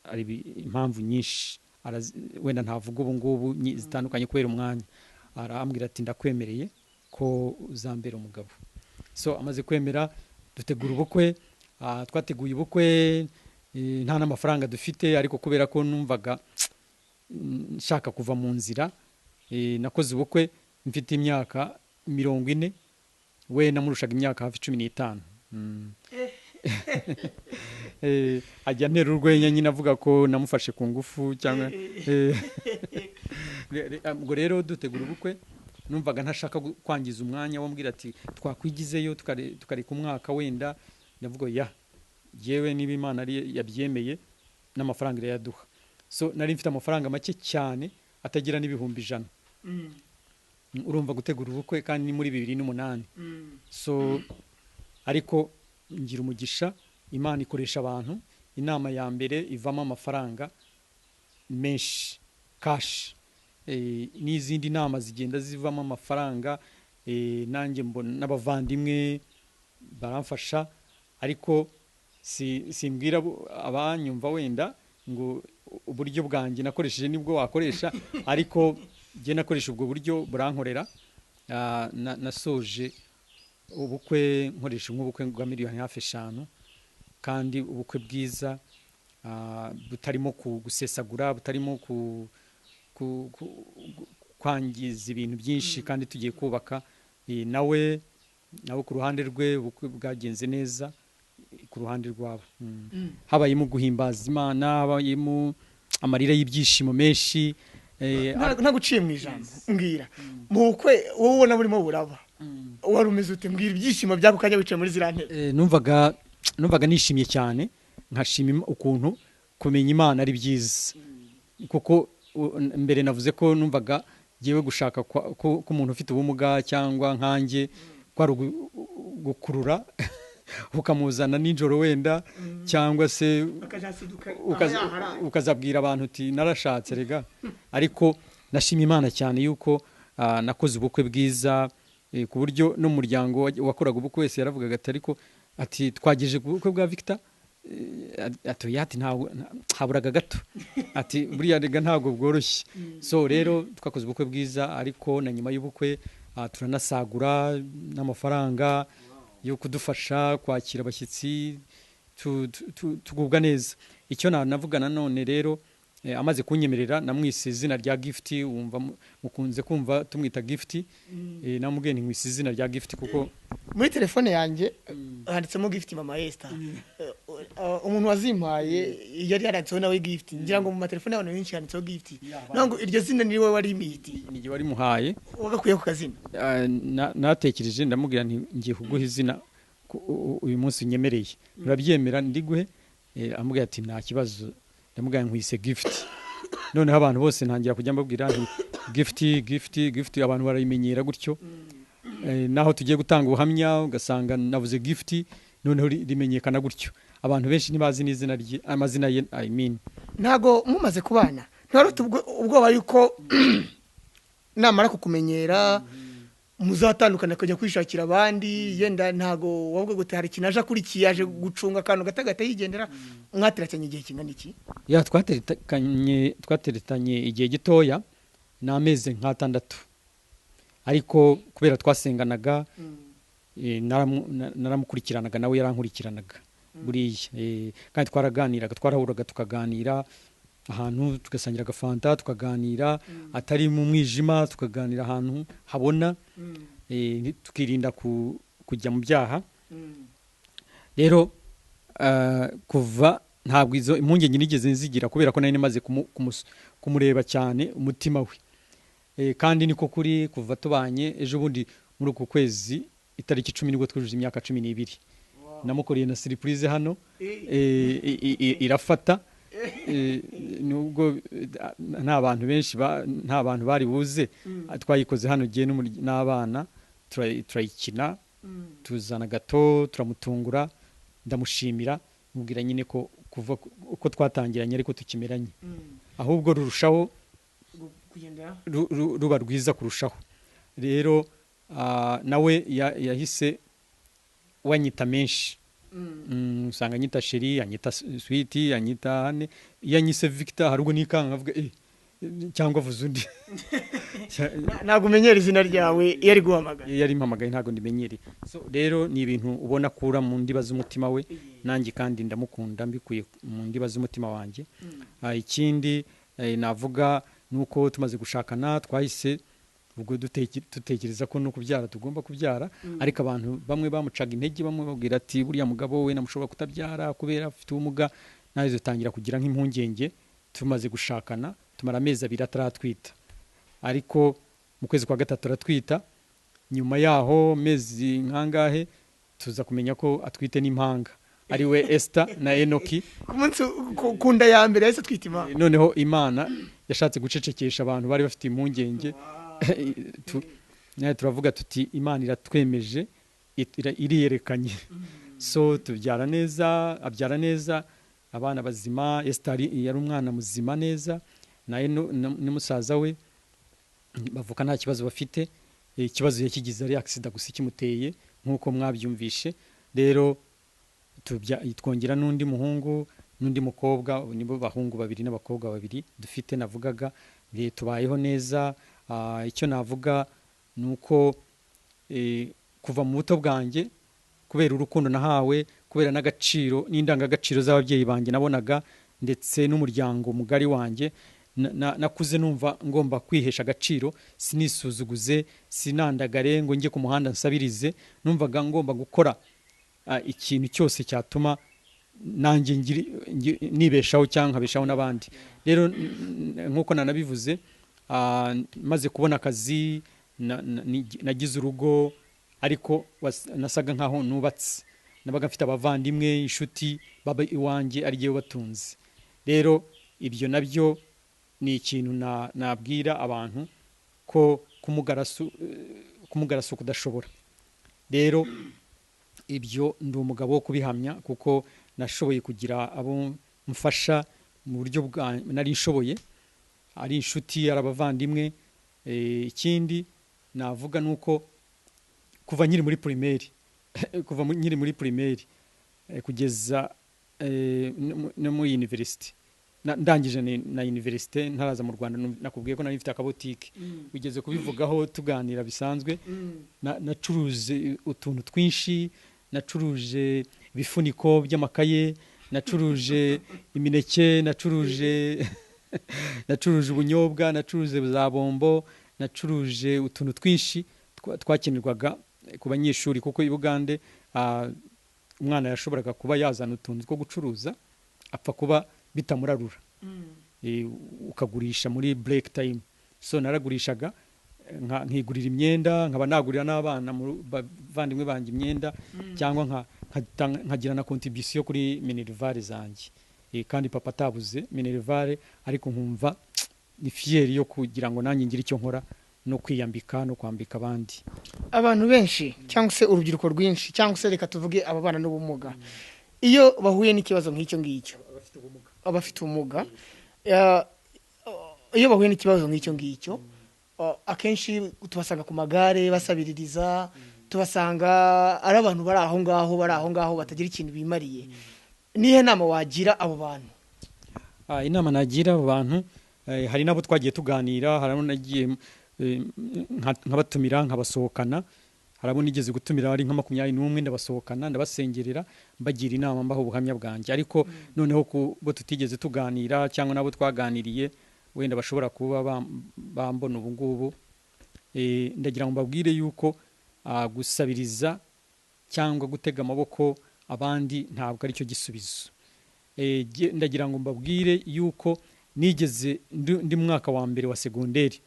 ari impamvu nyinshi wenda ntavuga ubu ngubu zitandukanye kubera umwanya arambwira ati ndakwemereye ko uzambera umugabo so amaze kwemera dutegura ubukwe twateguye ubukwe nta n'amafaranga dufite ariko kubera ko numvaga nshaka kuva mu nzira nakoze ubukwe mfite imyaka 40 we namurushaga imyaka hafi 15 ajya ntera urwenya nyine avuga ko namufashe ku ngufu cyangwa ubwo rero dutegura ubukwe numvaga ntashaka kwangiza umwanya wambwira ati twakwigizeyo tukareka umwaka wenda ndavuga yewe niba Imana ari yabyemeye n'amafaranga irayaduha so nari mfite amafaranga make cyane atagira n'ibihumbi 100 urumva gutegura ubukwe kandi ni muri 2008 so ariko ngira umugisha Imana ikoresha abantu inama ya mbere ivamo amafaranga menshi cash n'izindi nama zigenda zivamo amafaranga nanjye mbona n'abavandimwe baramfasha ariko simbwira abanyumva wenda ngo uburyo bwanjye nakoresheje nibwo wakoresha ariko je nakoresha ubwo buryo burankorera nasoje ubukwe nkoresha nk'ubukwe bwa miliyoni hafi 5 kandi ubukwe bwiza butarimo gusesagura butarimo kwangiza ibintu byinshi kandi tugiye kubaka nawe ku ruhande rwe ubukwe bwagenze neza ku ruhande rwabo habayemo guhimbaza Imana habayemo amarira y'ibyishimo menshi ntaguciye mu ijambo mbwira mu bukwe wowe ubona burimo buraba wari umeze ute mbwira ibyishimo byako kajya wicaye muri zirantebe numvaga nishimye cyane nkashima ukuntu kumenya Imana ari byiza kuko mbere navuze ko numvaga giye gushaka ko umuntu ufite ubumuga cyangwa nkanjye kwari gukurura ukamuzana ninjoro wenda cyangwa se ukazabwira abantu uti narashatse rega ariko nashimye Imana cyane yuko nakoze ubukwe bwiza ku buryo n'umuryango wakoraga ubukwe wese yaravugaga ati twageje ubukwe bwa Victor ati haburaga gato ati buriya rega ntabwo bworoshye so rero twakoze ubukwe bwiza ariko na nyuma y'ubukwe turanasagura n'amafaranga yo kudufasha kwakira abashyitsi tugubwa neza icyo navuga nanone rero amaze kunyemerera namwise izina rya gift wumva mukunze kumva tumwita gift namubwiye nti mwise izina rya gift kuko muri telefone yanjye handitsemo gift Maman Esther umuntu wazimpaye yari yaranditseho nawe gift ngira ngo mu matelefone y'abantu benshi handitseho gift nango iryo zina ni wowe wari imiti ni wari muhaye wagakuye ku kazina natekereje ndamubwira nti ngiye kuguha izina uyu munsi unyemereye urabyemera ndi guhe amubwira ati nta kibazo ndamubwira nkwise gift noneho abantu bose ntangira kujya mbabwira nti gift abantu barayimenyera gutyo naho tugiye gutanga ubuhamya ugasanga navuze gift noneho rimenyekana gutyo abantu benshi ntibazi n'izina amazina ye ntago mumaze kubana ntarute ubwoba yuko namara kukumenyera muzatandukana kujya kwishakira abandi yenda ntago wabwo gute hari kinaje akurikiye aje gucunga akantu gatagata yigendera mwateretanye igihe kingana iki twateretanye igihe gitoya n'amezi nk'atandatu ariko kubera twasenganaga naramukurikiranaga nawe yarankurikiranaga buriya kandi twaraganiraga twarahuraga tukaganira ahantu tugasangira agafanta tukaganira atari mu mwijima tukaganira ahantu habona tukirinda kujya mu byaha rero kuva ntabwo izo impungenge nigeze nzigira kubera ko nari maze kumureba cyane umutima we kandi niko kuri kuva tubanye ejo bundi muri uku kwezi itariki 10 nibwo twujuje imyaka 12 namukoreye na surprise hano irafata nubwo nta bantu benshi nta bantu bari buze twayikoze hano giye n'abana turayikina tuzana gato turamutungura ndamushimira mubwira nyine ko kuva uko twatangiranye ariko tukimeranye ahubwo rurushaho ruba rwiza kurushaho rero nawe yahise wanyita menshi usanga anyita sheri anyita sweet anyita hane yanyise Victor harugo nikanga avuga cyangwa vuze undi ntago umenyera izina ryawe yari guhamagaye yari mpamagaye ntago ndimenyere so rero ni ibintu ubona kura mu ndiba z'umutima we nanjye kandi ndamukunda mbikuye mu ndiba z'umutima wanjye ikindi navuga nuko tumaze gushakana twahise ubwo dutekereza ko no kubyara tugomba kubyara ariko abantu bamwe bamucaga intege bamwe babwira ati buriya mugabo we namushobora kutabyara kubera afite ubumuga nazo zitangira kugira nk'impungenge tumaze gushakana tumara amezi 2 ataratwita ariko mu kwezi kwa gatatu aratwita nyuma yaho mezi nkangahe tuza kumenya ko atwite n'impanga ari we Esther na Enoki kumunsi kunda ya mbere yahise twita impanga noneho Imana yashatse gucecekesha abantu bari bafite impungenge turavuga tuti Imana iratwemeje iriyerekanye so tubyara neza abyara neza abana bazima Esther yari umwana muzima neza naye n'umusaza we bavuka nta kibazo bafite ikibazo yakigize ari accident gusa kimuteye nkuko mwabyumvishe rero twongera n'undi muhungu n'undi mukobwa nibo bahungu babiri n'abakobwa babiri dufite navugaga tubayeho neza icyo navuga nuko kuva mu buto bwanjye kubera urukundo nahawe kubera n'agaciro n'indangagaciro z'ababyeyi banjye nabonaga ndetse n'umuryango mugari wanjye nakuze numva ngomba kwihesha agaciro sinisuzuguze sinandagare ngo njye ku muhanda nsabirize numvaga ngomba gukora ikintu cyose cyatuma nanjye nibeshaho cyangwa nkabeshaho n'abandi rero nkuko nanabivuze maze kubona akazi nagize urugo ariko nasaga nkaho nubatse nabaga mfite abavandimwe inshuti baba iwanjye ari giye batunze rero ibyo nabyo ni ikintu nabwira abantu ko kumugarasu kudashobora rero ibyo ndi umugabo wo kubihamya kuko nashoboye kugira abo mfasha mu buryo nari nshoboye ari inshuti ari abavandimwe ikindi navuga nuko kuva nkiri muri primaire kugeza no mu university ndangije na university ntaraza mu Rwanda nakubwiye ko nari mfite akabotike bigeze kubivugaho tuganira bisanzwe nacuruje utuntu twinshi nacuruje ibifuniko by'amakaye nacuruje imineke nacuruje ubunyobwa nacuruje za bombo nacuruje utuntu twinshi twakenerwaga ku banyeshuri kuko i Bugande umwana yashoboraga kuba yazana utuntu two gucuruza apfa kuba bitamurarura ukagurisha muri break time so naragurishaga nkigurira imyenda nkaba nagurira n'abana mu bavandimwe banjye imyenda cyangwa nkagira na contribution kuri minervare zanjye kandi papa atabuze minervare ariko nkumva ni fieri yo kugira ngo nanjye ngire icyo nkora no kwiyambika no kwambika abandi. Abantu benshi cyangwa se urubyiruko rwinshi cyangwa se reka tuvuge ababana n'ubumuga iyo bahuye n'ikibazo nk'icyo ngicyo abafite ubumuga iyo bahuye n'ikibazo nk'icyo ngicyo akenshi tubasanga ku magare basabiririza tubasanga ari abantu bari aho ngaho batagira ikintu bimariye. Nihe nama wagira abo bantu? Inama nagira abo bantu hari nabo twagiye tuganira harabo nagiye nkabatumira nkabasohokana harabo nigeze gutumira ari nka 21 ndabasohokana ndabasengerera mbagira inama mbaho ubuhamya bwanjye ariko noneho bo tutigeze tuganira cyangwa nabo twaganiriye wenda bashobora kuba bambona ubu ngubu ndagira ngo mbabwire yuko gusabiriza cyangwa gutega amaboko abandi ntabwo ari cyo gisubizo. Ndagira ngo mbabwire yuko nigeze ndi mwaka wa mbere wa segonderi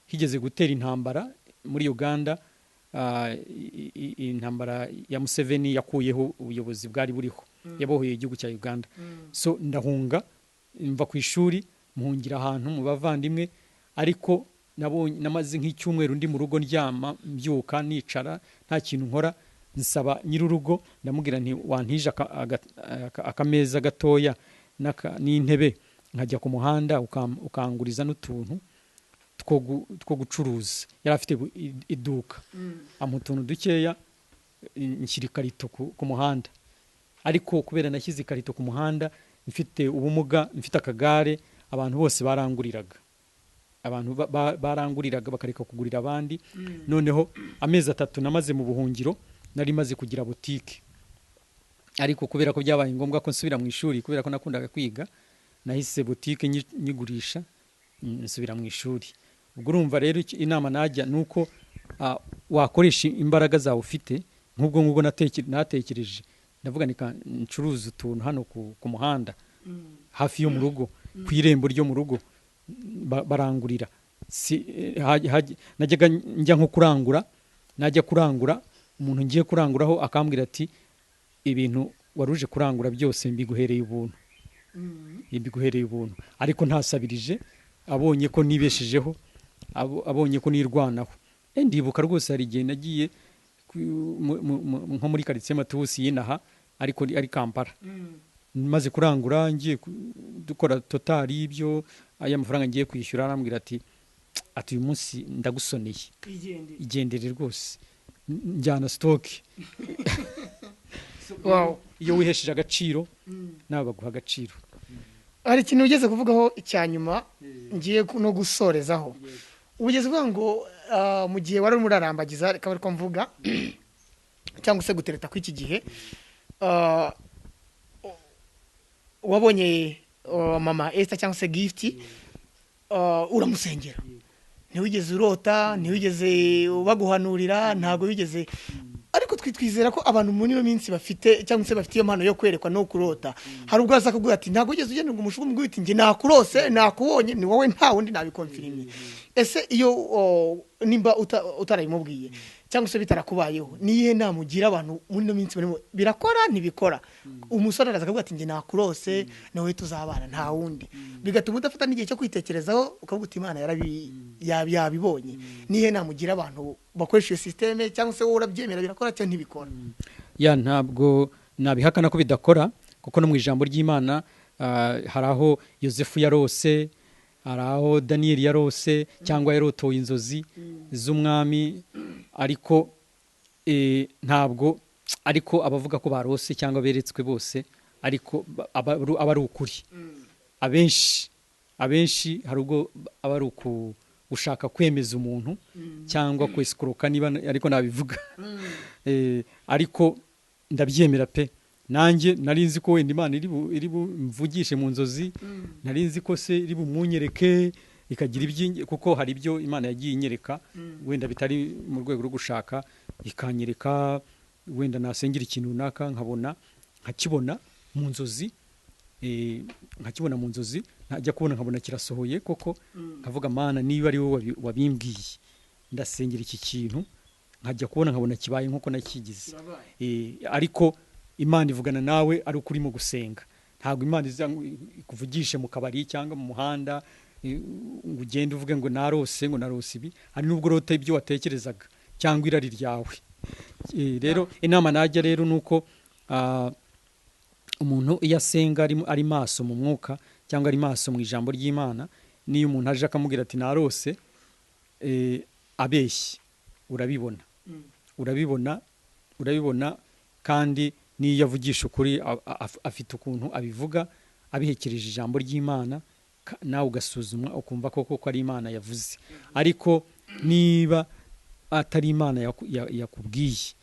higeze gutera intambara muri Uganda intambara ya Museveni yakuyeho ubuyobozi bwari buriho yabohoye igihugu cya Uganda so ndahunga mva ku ishuri muhungira ahantu mu bavandimwe ariko namaze nk'icyumweru ndi mu rugo ndyama mbyuka nicara nta kintu nkora nsaba nyirurugo ndamubwira nti wantije akameza gatoya n'intebe nkajya ku muhanda ukanguriza n'utuntu two gucuruza yari afite iduka amutuntu dukeya nshyira ikarito ku muhanda ariko kubera nashyize ikarito ku muhanda mfite ubumuga mfite akagare abantu bose baranguriraga bakareka kugurira abandi noneho amezi 3 namaze mu buhungiro nari maze kugira boutique ariko kubera ko byabaye ngombwa ko nsubira mu ishuri kubera ko nakundaga kwiga nahise boutique nyigurisha nsubira mu ishuri. Ubwo urumva rero inama najya nuko wakoresha imbaraga zawe ufite nk'ubwo natekereje ndavuga ncuruza utuntu hano ku muhanda hafi yo mu rugo ku irembo ryo mu rugo barangurira najyaga njya nko kurangura umuntu ngiye kuranguraho akambwira ati ibintu waruje kurangura byose mbiguhereye ubuntu ariko ntasabirije abonye ko nibeshejeho abonye ko nirwanaho ndibuka rwose hari igihe nagiye nko muri quartier Matusi yinaha ariko ari Kampala maze kurangura ngiye dukora total ibyo aya mafaranga ngiye kwishyura arambwira ati uyu munsi ndagusoneye igendere rwose njyana stock wow iyo wihesheje agaciro nawe baguha agaciro. Hari ikintu ugeze kuvugaho icyanyuma ngiye no gusorezaho ugeze kuvuga ngo mu gihe wari murarambagiza reka bari ko mvuga cyangwa se gutereta kw'iki gihe wabonye Maman Esther cyangwa se Gift uramusengera ntiwigeze urota ntiwigeze baguhanurira ntago wigeze ariko twizera ko abantu muri no minsi bafite cyangwa se bafite iyo mpano yo kwerekwa no kurota hari ubwo aza kuguha ati ntago ugeze ugenda ngo umushugu mugwite iti nge nakurose nakubonye ni wowe nta wundi nabikonfirimye. Ese iyo nimba utarayimubwiye cyangwa se bitarakubayeho niye namugira abantu muri no minsi birakora ntibikora umusore araza kuguha ati nge nakurose nawe tuzabana nta wundi bigatuma udafata n'igihe cyo kwitekerezaho ukavuga uti Imana yabibonye niye namugira abantu bakoresha iyo systeme cyangwa se wowe urabyemera birakora cyangwa ntibikora? Ntabwo nabihakana ko bidakora kuko no mu ijambo ry'Imana hari aho Yosefu yarose hari aho Daniel yarose cyangwa yarotoye inzozi z'umwami ariko ntabwo ariko abavuga ko barose cyangwa beretswe bose ariko aba ari ukuri abenshi hari ubwo aba ari ushaka kwemeza umuntu cyangwa kwesikuruka niba ariko nabivuga ariko ndabyemera pe nanjye narinzi ko wenda Imana iri bumvugishe mu nzozi narinzi ko se iri bumunyereke ikagira ibyinge kuko hari ibyo Imana yagiye inyereka wenda bitari mu rwego rwo gushaka ikanyereka wenda nasengera ikintu runaka nkakibona mu nzozi najya kubona nkabona kirasohoye koko nkavuga Mana niba ari wowe wabimbwiye ndasengera iki kintu nkajya kubona nkabona kibaye nkuko nakigize ariko Imana ivugana nawe ari ukuri mu gusenga. Ntabwo Imana ikuvugishe mu kabari cyangwa mu muhanda ngo ugende uvuge ngo narose ibi, hari nubwo rota ibyo watekerezaga cyangwa irari ryawe. Rero inama najya rero nuko umuntu iyo asenga ari maso mu mwuka cyangwa ari maso mu ijambo ry'Imana, niyo umuntu aje akamubwira ati narose abeshye, urabibona kandi niyo yavugisha ukuri afite ukuntu abivuga abihekereje ijambo ry'Imana, nawe ugasuzumwa ukumva koko ko ari Imana yavuze. Ariko niba atari Imana yakubwiye,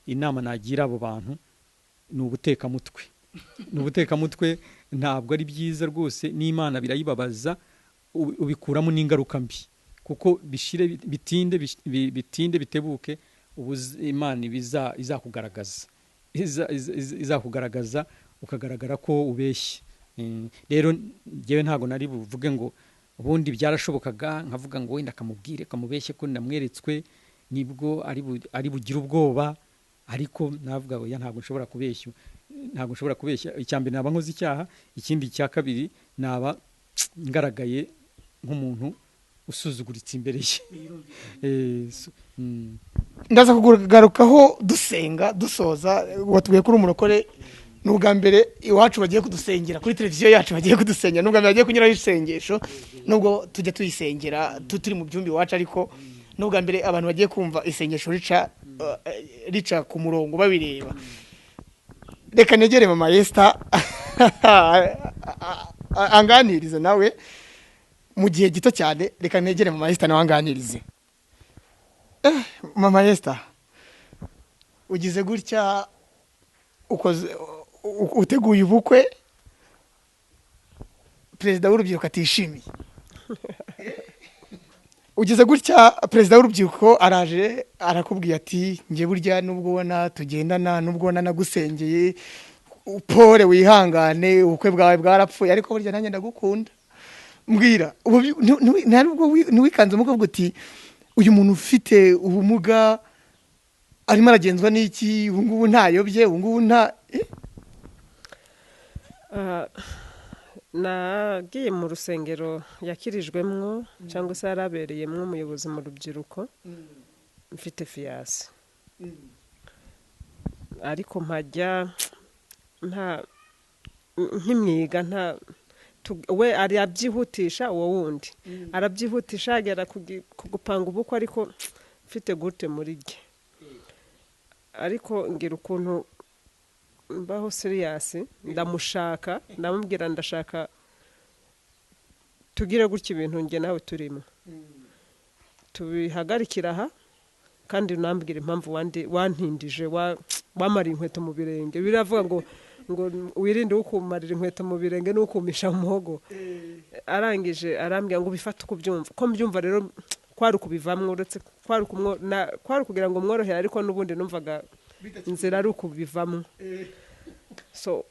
inama nagira abo bantu ni ubutekamutwe ntabwo ari byiza rwose. n'Imana birayibabaza, ubikuramo n'ingaruka mbi, kuko bishire bitinde bitebuke Imana izakugaragaza ukagaragara ko ubeshye. Rero njyewe ntago nari buvuge ngo ubundi byarashobokaga nkavuga ngo wenda kamubeshye ko namweretswe nibwo ari bugira ubwoba, ariko navuga ngo ntago nshobora kubeshya. Icyambere naba nkoze icyaha, ikindi cya kabiri naba ngaragaye nk'umuntu usuzuguritse imbere ye. Ndaza kugarukaho dusenga dusoza. Watubwiye ko uri umurokore, n'ubwa mbere iwacu bagiye kudusengera kuri televiziyo yacu, bagiye kudusengera n'ubwa mbere bagiye kunyuraho isengesho, nubwo tujya tuyisengera turi mu byumba iwacu, ariko n'ubwa mbere abantu bagiye kumva isengesho rica ku murongo babireba. Reka negere Mama Esther anganirize nawe mu gihe gito cyane. Reka negere Mama Esther nawe anganirize. Mama Esther, ugize gutya uteguye ubukwe, perezida w'urubyiruko atishimiye. Ugize gutya perezida w'urubyiruko araje arakubwiye ati ngiye burya nubwo ubona tugendana, nubwo ubona nagusengeye, upore wihangane, ubukwe bwawe bwarapfuye, ariko burya nanjye ndagukunda. Mbwira ntabwo ntiwikanze umuvuga uti uyu muntu ufite ubumuga arimo aragenzwa n'iki, ubu ngubu ntayobye, ubu ngubu nta nagiye mu rusengero yakirijwemwo cyangwa se yarabereyemwo umuyobozi mu rubyiruko, mfite fiyasi, ariko mpajya nk'imyiga we arabyihutisha, uwo wundi arabyihutisha agera kugupanga ubukwe, ariko mfite gute muri rye. Ariko ngira ukuntu mbaho seriyasi, ndamushaka, ndamubwira ndashaka tugire gutya ibintu njye nawe turimo, tubihagarikira aha, kandi unambwira impamvu wantindije, wamara inkweto mu birenge. Biravuga ngo wirinde ukumarira inkweto mu birenge n'ukumisha mu muhogo. Arangije arambwira ngo bifate uko byumva. Ko mbyumva rero kwari ukubivamwe, uretse kwari kugira ngo mworohere, ariko n'ubundi numvaga inzira ari ukubivamwe. So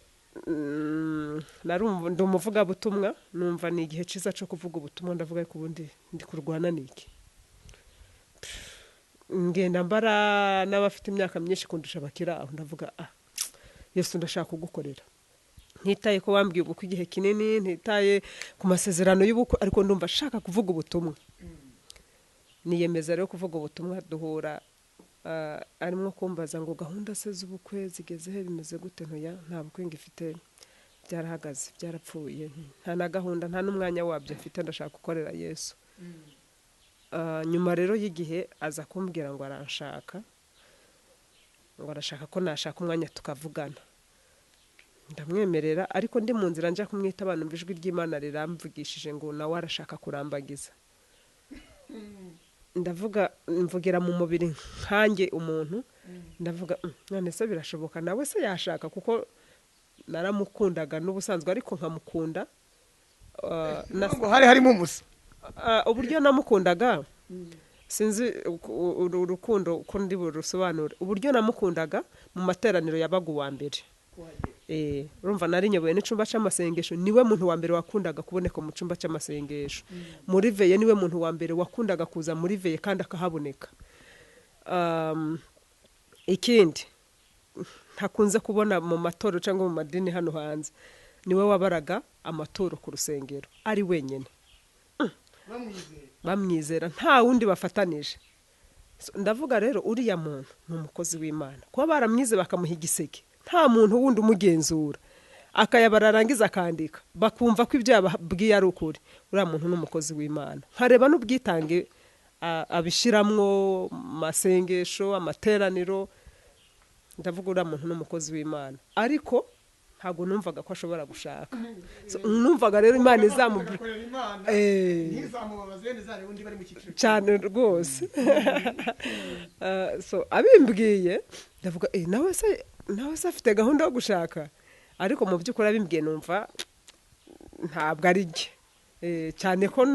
ndi umuvugabutumwa, numva ni igihe cyiza cyo kuvuga ubutumwa. Ndavuga ko ubundi ndi kurwana n'iki, ngenda mbara n'abafite imyaka myinshi kundusha bakira aho. Ndavuga Yesu ndashaka kugukorera, ntitaye ko wambwiye ubukwe igihe kinini, ntitaye ku masezerano y'ubukwe, ariko ndumva shaka kuvuga ubutumwa. Niyemeza rero kuvuga ubutumwa. Duhura arimo kumbaza ngo gahunda se z'ubukwe zigeze he, bimeze gute? Nta bukwe ngifite, byarahagaze, byarapfuye, nta na gahunda, nta n'umwanya wabyo mfite, ndashaka gukorera Yesu. Nyuma rero y'igihe aza kumbwira ngo aranshaka, ngo arashaka ko nashaka umwanya tukavugana. Ndamwemerera, ariko ndi mu nzira njya kumwita abantu, ijwi ry'Imana riramvugishije ngo nawe arashaka kurambagiza. Ndavuga mvugira mu mubiri nkanjye umuntu, ndavuga none se birashoboka nawe se yashaka, kuko naramukundaga n'ubusanzwe, ariko nkamukunda hari harimo umusa. Uburyo namukundaga sinzi urukundo ko ndi burusobanure. Uburyo namukundaga mu materaniro yabaga uwa mbere, urumva nari nyoboye n'icumba cy'amasengesho, niwe muntu wa mbere wakundaga kuboneka mu cumba cy'amasengesho. Muri veye niwe muntu wa mbere wakundaga kuza muri veye kandi akahaboneka. Ikindi ntakunze kubona mu matoro cyangwa mu madini hano hanze, niwe wabaraga amatoro ku rusengero ari wenyine. Bamwizera nta wundi bafatanije. Ndavuga rero uriya muntu ni umukozi w'Imana, kuba baramwize bakamuha igiseke, nta muntu wundi umugenzura, akayabara arangiza akandika bakumva ko ibyo yababwiye ari ukuri, uriya muntu ni umukozi w'Imana. Nkareba n'ubwitange abishiramwo masengesho, amateraniro, ndavuga uriya muntu ni umukozi w'Imana. Ariko ntabwo numvaga ko ashobora gushaka, numvaga rero Imana cyane rwose. Abimbwiye ndavuga nawe se afite gahunda yo gushaka, ariko mu by'ukuri abimbwiye numva ntabwo ari jye, cyane ko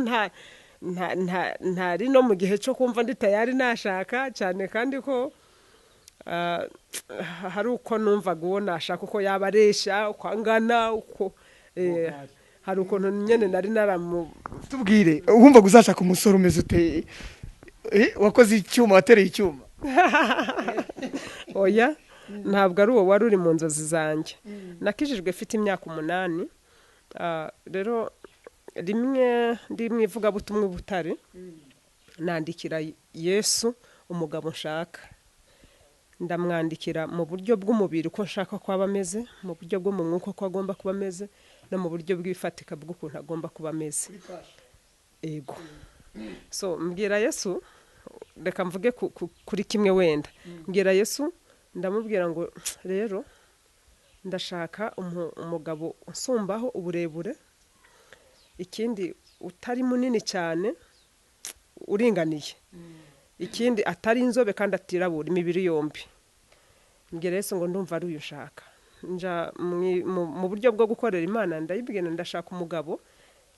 ntari no mu gihe cyo kumva ndi tayari nashaka cyane, kandi ko hari uko numvaga uwo nashaka uko yabaresha, uko angana, uko hari ukuntu nyene nari tubwire wumva guzashaka umusore umeze uteye, wakoze icyuma, watereye icyuma. Oya, ntabwo ari uwo wari uri mu nzozi zanjye. Nakijijwe mfite imyaka 8. Rero rimwe ndi mu ivugabutumwa Butare, nandikira Yesu umugabo nshaka. Ndamwandikira mu buryo bw'umubiri ko nshaka ko abameze, mu buryo bwo mu mwuka ko agomba kuba ameze, no mu buryo bw'ifatika bw'ukuntu agomba kuba ameze. Ego. Mbwira Yesu, reka mvuge kuri kimwe wenda. Mbwira Yesu, ndamubwira ngo rero ndashaka umugabo usumbaho uburebure, ikindi utari munini cyane, uringaniye, ikindi atari inzobe kandi atirabura, imibiri yombi. Mbwira Yesu ngo ndumva ari uyu ushaka. Nja mu buryo bwo gukorera Imana, ndayibwira ndashaka umugabo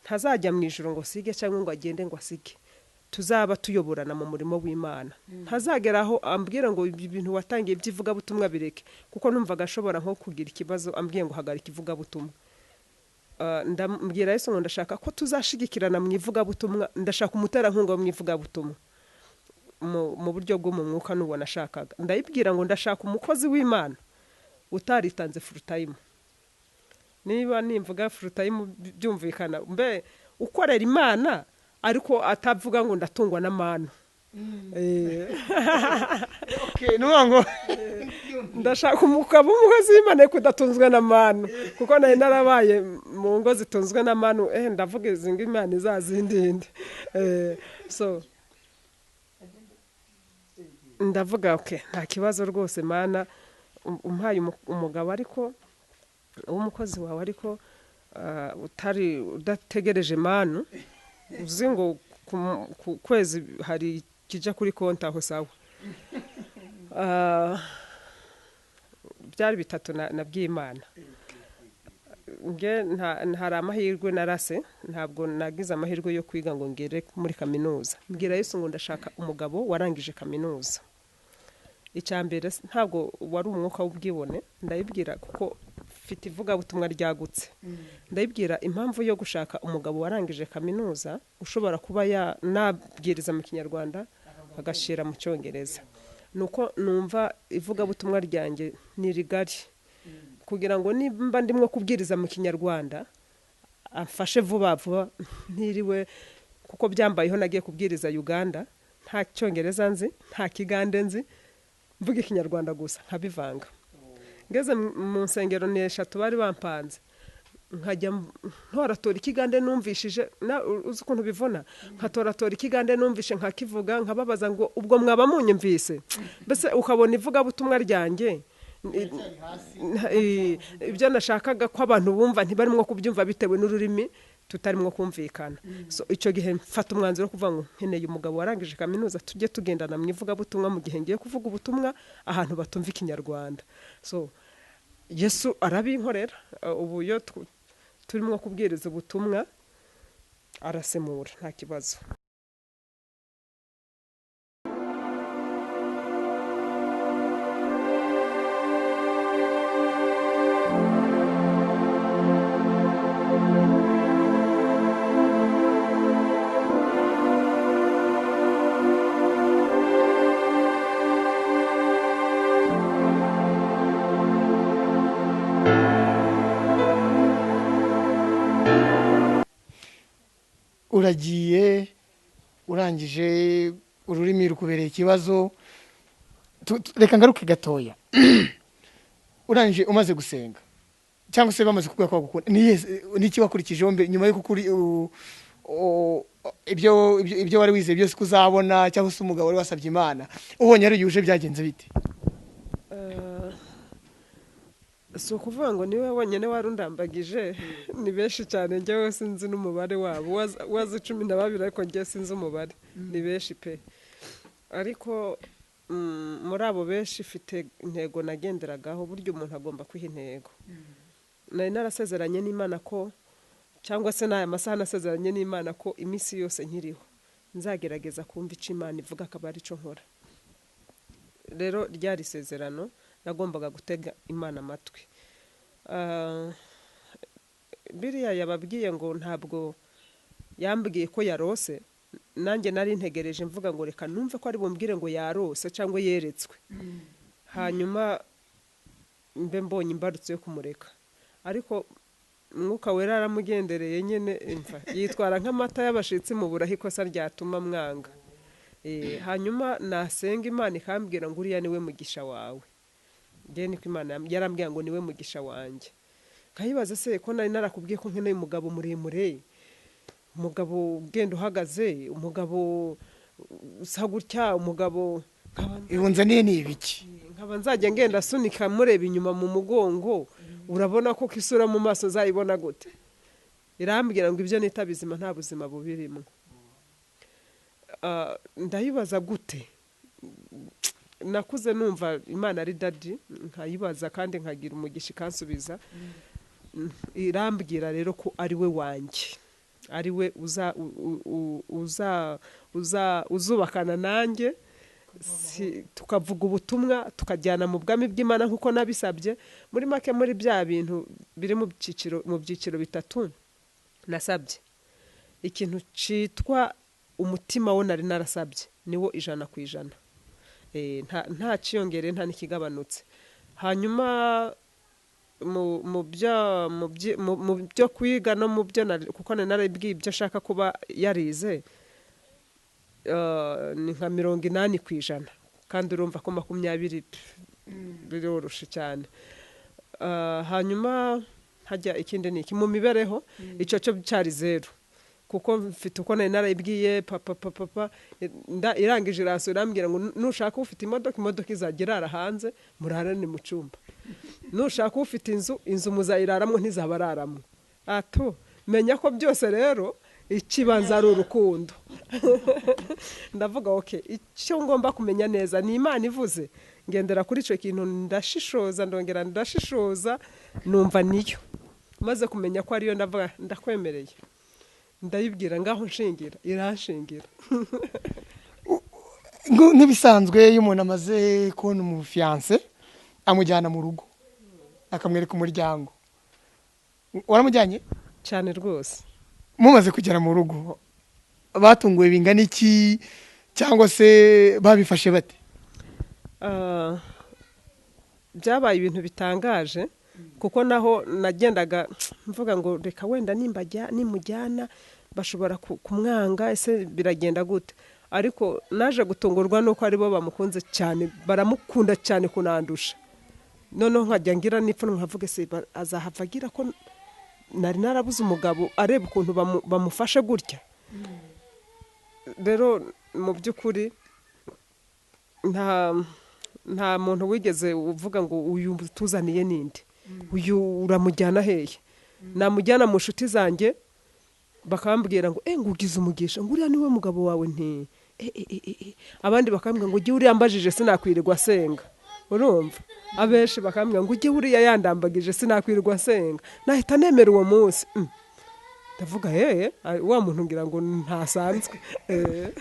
ntazajya mu ijuru ngo sige cyangwa ngo agende ngo asige, tuzaba tuyoborana mu murimo w'Imana. Ntazageraho ambwira ngo ibi bintu watangiye by'ivuga butumwa bireke, kuko numvaga ashobora nko kugira ikibazo, ambwiye ngo hagarika ivuga butumwa. Ndambwira Yesu ngo ndashaka ko tuzashigikirana mu ivuga butumwa, ndashaka umuterankunga mu ivuga butumwa mu buryo bwo mu mwuka n'ubona ashakaga. Ndayibwira ngo ndashaka umukozi w'Imana utaritanze full time. Niba nimvuga full time byumvikana, mbe ukorera Imana ariko atavuga ngo ndatungwa n'amano. Okay, nuwango ndashaka umugabo umukozi w'Imana kudatunzwe n'amano, kuko naye narabaye mu ngo zitunzwe n'amano, ndavuga izinga Imana izazindinde. Ndavuga nta kibazo rwose Mana, umpaye umugabo ariko umukozi wawe, ariko udategereje manu, uzi ngo ku kwezi hari kijya kuri konti aho sawa. Byari bitatu naby'Imana. Nge ntari amahirwe narase, ntabwo nagize amahirwe yo kwiga ngo ngere muri kaminuza. Mbwira Yesu ngo ndashaka umugabo warangije kaminuza. Icyambere ntabwo wari umwuka w'ubwibone, ndayibwira kuko mfite ivuga butumwa ryagutse. Ndayibwira impamvu yo gushaka umugabo warangije kaminuza ushobora kuba nabwiriza mu Kinyarwanda agashira mu Cyongereza. Nuko numva ivuga butumwa ryanjye ni rigari, kugira ngo nimba ndimwe kubwiriza mu Kinyarwanda afashe vuba vuba ntiriwe, kuko byambayeho nagiye kubwiriza Uganda, nta Cyongereza nzi, nta Kigande nzi, mvuga Ikinyarwanda gusa nkabivanga. Ngeze mu nsengero n'eshatu bari bampanze, nkajya ntoratora Ikigande numvishije, uzi ukuntu bivuna, nkatoratora Ikigande numvishe nkakivuga, nkababaza ngo ubwo mwaba munyumvise. Mbese ukabona ivuga butumwa ryanjye ibyo nashakaga ko abantu bumva ntibarimo kubyumva bitewe n'ururimi tutarimo kumvikana. Icyo gihe mfata umwanzuro kuvuga ngo nkeneye umugabo warangije kaminuza, tujye tugendana mu ivuga butumwa mu gihe ngiye kuvuga ubutumwa ahantu batumva Ikinyarwanda. Yesu arabinkorera. Ubu yo turimo kubwiriza ubutumwa arasemura nta kibazo. uragiye urangije ururimi rukubereye ikibazo. Reka ngaruke gatoya. Urangije umaze gusenga cyangwa se bamaze kuvuga ko gukunda niki wakurikijeho mbere nyuma yo kukuri ibyo wari wize byose kuzabona cyangwa se umugabo wari wasabye Imana ubonye ari yuje byagenze bite? Si ukuvuga ngo niwe wonyine warundambagije, ni benshi cyane, njyewe sinzi n'umubare wabo, wazi 12 ariko njye sinzi umubare, ni benshi pe. Ariko muri abo benshi mfite intego nagenderagaho, buryo umuntu agomba kwiha intego. Nari narasezeranye n'Imana ko, cyangwa se n'aya masaha nasezeranye n'Imana ko iminsi yose nkiriho nzagerageza kumva icyo Imana ivuga, akaba ari cyo nkora. Rero ryari isezerano nagombaga gutega Imana amatwi. Biriya yababwiye ngo ntabwo yambwiye ko yarose, nanjye nari ntegereje mvuga ngo reka numve ko ari bumbwire ngo yarose cyangwa yeretswe, hanyuma mbe mbonye imbarutso yo kumureka. Ariko Mwuka Wera aramugendereye nyene, yitwara nk'amata y'abashitsi mu burahi, ikosa ryatuma mwanga. Hanyuma nasenga Imana ikambwira ngo uriya niwe mugisha wawe. Ngiye niko Imana yarambwiye ngo niwe mugisha wanjye. Kayibaza se ko nari narakubwiye ko nkeneye umugabo muremure, umugabo ugenda uhagaze, umugabo usa gutya, umugabo ibunzaniye ni ibiki? Nkaba nzajya ngenda sunika mureba inyuma mu mugongo, urabona ko kisura mu maso zayibona gute? Irambwira ngo ibyo nita bizima nta buzima bubirimo. Ndayibaza gute? Nakuze numva Imana ari dadi, nkayibaza kandi nkagira umugisha kansubiza. Irambwira rero ko ari we wanjye, ari we uzubakana nanjye, tukavuga ubutumwa, tukajyana mu bwami bw'Imana nkuko nabisabye. Muri make muri bya bintu biri mu byiciro bitatu nasabye, ikintu citwa umutima wo nari narasabye niwo 100%. Nta ciyongere nta nikigabanutse. Hanyuma mu byo kwiga no mu byo kuko narabwiye ibyo ashaka kuba yarize, ni nka 80%, kandi urumva ko 20 biroroshe cyane. Hanyuma hajya ikindi niki mu mibereho, icyo cyo cyari 0, kuko mfite uko nari narabwiye papa irangije iraso irambwira ngo nushaka ufite imodoka izagera Hanze, murarane mu cyumba. Nushaka ufite inzu muzayiraramo ntizabararamo. Menya ko byose rero ikibanza ari urukundo. Ndavuga okay, icyo ngomba kumenya neza ni Imana ivuze, ngendera kuri icyo kintu, ndashishoza, ndongera ndashishoza, numva niyo. Maze kumenya ko ariyo, ndavuga ndakwemereye, ndayibwira ngaho nshingira, iranshingira. Nk'ibisanzwe iyo umuntu amaze kubona umufiance amujyana mu rugo akamwereka umuryango, waramujyanye cyane rwose. Mumaze kugera mu rugo batunguwe bingana iki, cyangwa se babifashe bate? Byabaye ibintu bitangaje, kuko naho nagendaga mvuga ngo reka wenda nimujyana bashobora kumwanga, ese biragenda gute? Ariko naje gutungurwa nuko aribo bamukunze cyane, baramukunda cyane kunandusha. Noneho nkajya ngira n'ipfunwe nkavuga se azahavagira ko nari narabuze umugabo areba ukuntu bamufashe gutya. Rero mu by'ukuri nta muntu wigeze uvuga ngo uyu tuzaniye ninde, uyu uramujyana hehe. Namujyana mu nshuti zanjye bakambwira ngo ngugize umugisha, ngo uriya niwe mugabo wawe. Abandi bakambwira ngo ujye uriya mbajije sinakwirirwa senga. Urumva, abenshi bakambwira ngo ujye uriya yandambagije sinakwirirwa senga, nahita nemera uwo munsi. Ndavuga wa muntu ngira ngo ntasanzwe.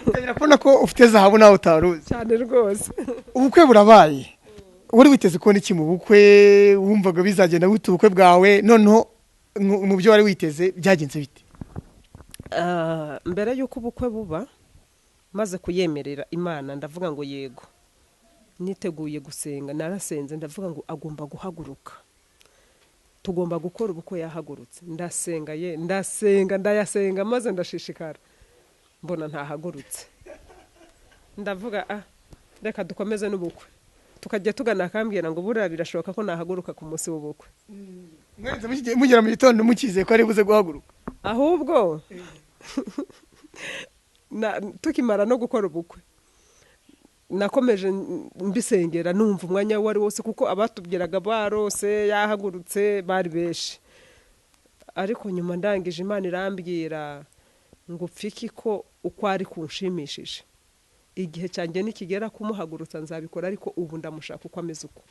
Urabona ko ufite zahabu nawe utaruzi cyane rwose. Ubukwe burabaye, uri witeze kubona iki mu bukwe? Wumvaga bizagenda gute ubukwe bwawe? Noneho mu byo wari witeze byagenze bite? Mbere y'uko ubukwe buba, maze kuyemerera Imana, ndavuga ngo yego, niteguye gusenga, narasenze, ndavuga ngo agomba guhaguruka. tugomba gukora ubukwe yahagurutse ndayasenga maze ndashishikara mbona ntahagurutse ndavuga reka dukomeze n'ubukwe tukajya tugana akambwira ngo buriya birashoboka ko nahaguruka ku munsi w'ubukwe mugera mu gitondo mukize ko ari buze guhaguruka ahubwo tukimara no gukora ubukwe nakomeje mbisengera numva umwanya wari wose kuko abatubwiraga barose yahagurutse bari benshi ariko nyuma ndangije Imana irambwira ngo upfiki ko uko ari kunshimishije igihe cyanjye nikigera kumuhagurutsa nzabikora ariko ubu ndamushaka uko ameze uko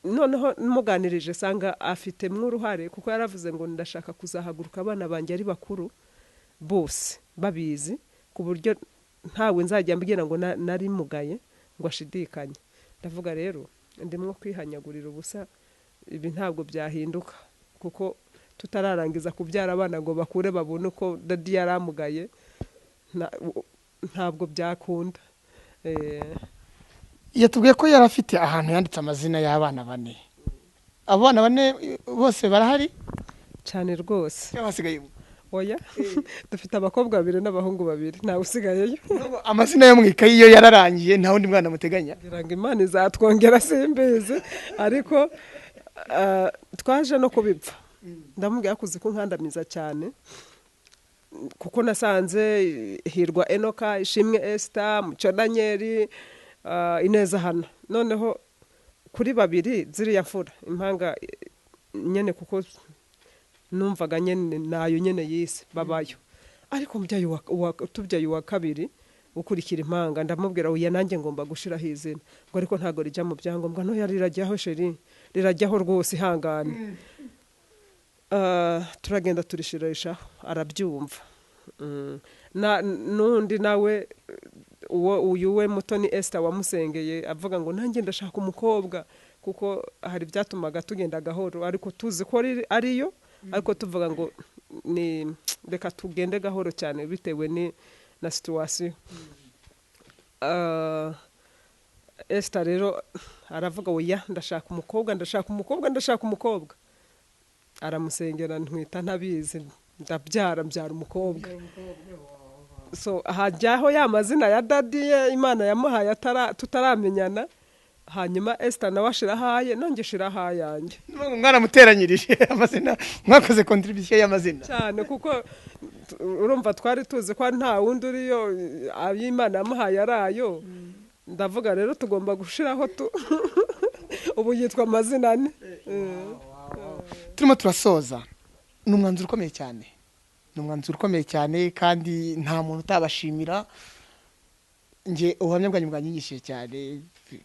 noneho muganirije sanga afite uruhare kuko yaravuze ngo ndashaka kuzahaguruka abana banjye ari bakuru bose babizi ku buryo ntawe nzajya mbwira ngo nari mugaye ngo ashidikanye ndavuga rero ndimwo kwihanyagurira ubusa ibi ntabwo byahinduka kuko tutararangiza kubyara abana ngo bakure babone uko dadi yaramugaye ntabwo byakunda yatubwiye ko yari afite ahantu yanditse amazina y'abana 4 abana 4 bose barahari cyane rwose basigaye oya dufite abakobwa 2 n'abahungu 2 ntawe usigayeyo amazina yo mu ikayi yo yararangiye nta wundi mwana muteganya ngira ngo Imana izatwongera simbizi ariko twaje no kubipfa ndamubwira kuzi ko nkandamiza cyane kuko nasanze hirwa Enoka ishimwe Esther mucodanyeri ineza hana noneho kuri 2 ziriya mfura impanga nyene kuko numvaga nyene nayo nyene yise babayo ariko tubyaye wa kabiri ukurikira impanga ndamubwira uya nanjye ngomba gushiraho izina ngo ariko ntago rijya mu byangombwa no yari rirajyaho sheri rirajyaho rwose ihangane turagenda turishirisha arabyumva nundi nawe uyu we Mutoni Esther wamusengeye avuga ngo nanjye ndashaka umukobwa kuko hari byatumaga tugenda gahoro ariko tuzi ko ariyo ariko tuvuga ngo ni reka tugende gahoro cyane bitewe na situation Esther rero aravuga oya ndashaka umukobwa aramusengera ntwita ntabizi mbyara umukobwa so hajyaho ya mazina ya dadi ye Imana yamuhaye tutaramenyana hanyuma Esther nawe ashirahaye nonge shirahayange mwaramuteranyirije amazina mwakoze contribution y'amazina cyane kuko urumva twari tuzi ko nta wundi uriyo Imana yamuhaye arayo ndavuga rero tugomba gushiraho ubu yitwa amazina ane turimo turasoza ni umwanzuro ukomeye cyane kandi nta muntu utabashimira nge ubuhamya bwanyu bwanyigishije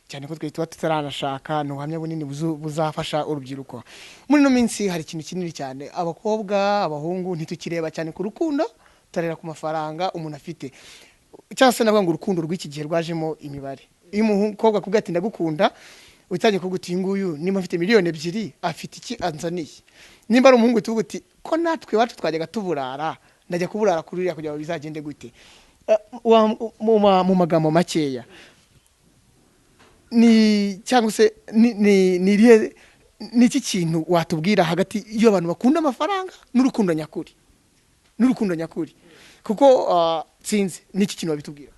cyane ko twe tuba tutaranashaka ni ubuhamya bunini buzafasha urubyiruko muri no minsi hari ikintu kinini cyane abakobwa abahungu ntitukireba cyane ku rukundo tarera ku mafaranga umuntu afite cyangwa se navuga ngo urukundo rw'iki gihe rwajemo imibare iyo umukobwa akubwira ati ndagukunda utangiye kuguti nguyu nimba afite miliyoni 2 afite iki anzaniye nimba ari umuhungu tuvuga uti ko natwe wacu twajyaga tuburara ndajya kuburara kuri uriya kugira ngo bizagende gute mu magambo makeya ni cyangwa se ni iki kintu watubwira hagati y'abantu bakunda amafaranga n'urukundo nyakuri kuko sinzi n'iki kintu babitubwira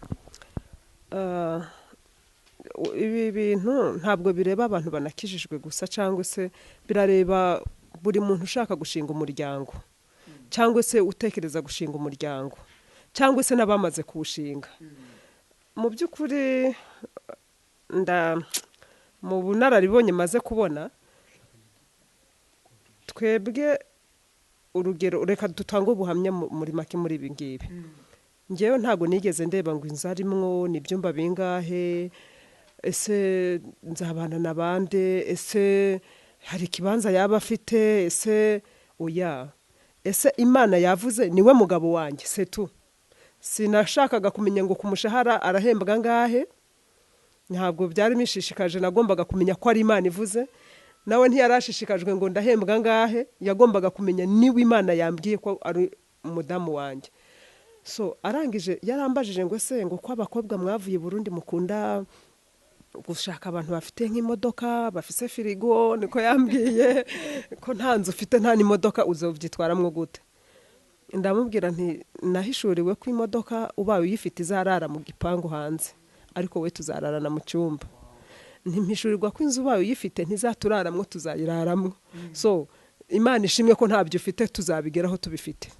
ibi bintu ntabwo bireba abantu banakijijwe gusa cyangwa se birareba buri muntu ushaka gushinga umuryango cyangwa se utekereza gushinga umuryango cyangwa se n'abamaze kuwushinga mu by'ukuri mu bunararibonye maze kubona twebwe urugero reka dutange ubuhamya muri make muri ibi ngibi ngewe ntago nigeze ndeba ngo inzarimwo n'ibyumba bingahe ese nzabana nabande ese hari ikibanza yaba afite ese oya ese Imana yavuze niwe mugabo wanjye setu sinashakaga kumenya ngo kumushahara arahembwa ngahe ntabwo byari mishishikaje nagombaga kumenya ko ari Imana ivuze nawe ntiyarashishikajwe ngo ndahembwa ngahe yagombaga kumenya niwe Imana yambwiye ko ari umudamu wanjye so arangije yarambajije ngo se ngo ko abakobwa mwavuye Burundi mukunda gushaka abantu bafite nk'imodoka bafise firigo niko yambwiye ko nta nzu ufite nta n'imodoka uzovyitwaramwo gute ndamubwira nti nahishuriwe ko imodoka ubaye uyifite izarara mu gipangu hanze ariko we tuzararana mu cyumba ntimpishurirwa ko inzu ubaye uyifite ntizaturaramwo tuzayiraramwo so Imana ishimwe ko ntabyo ufite tuzabigeraho tubifite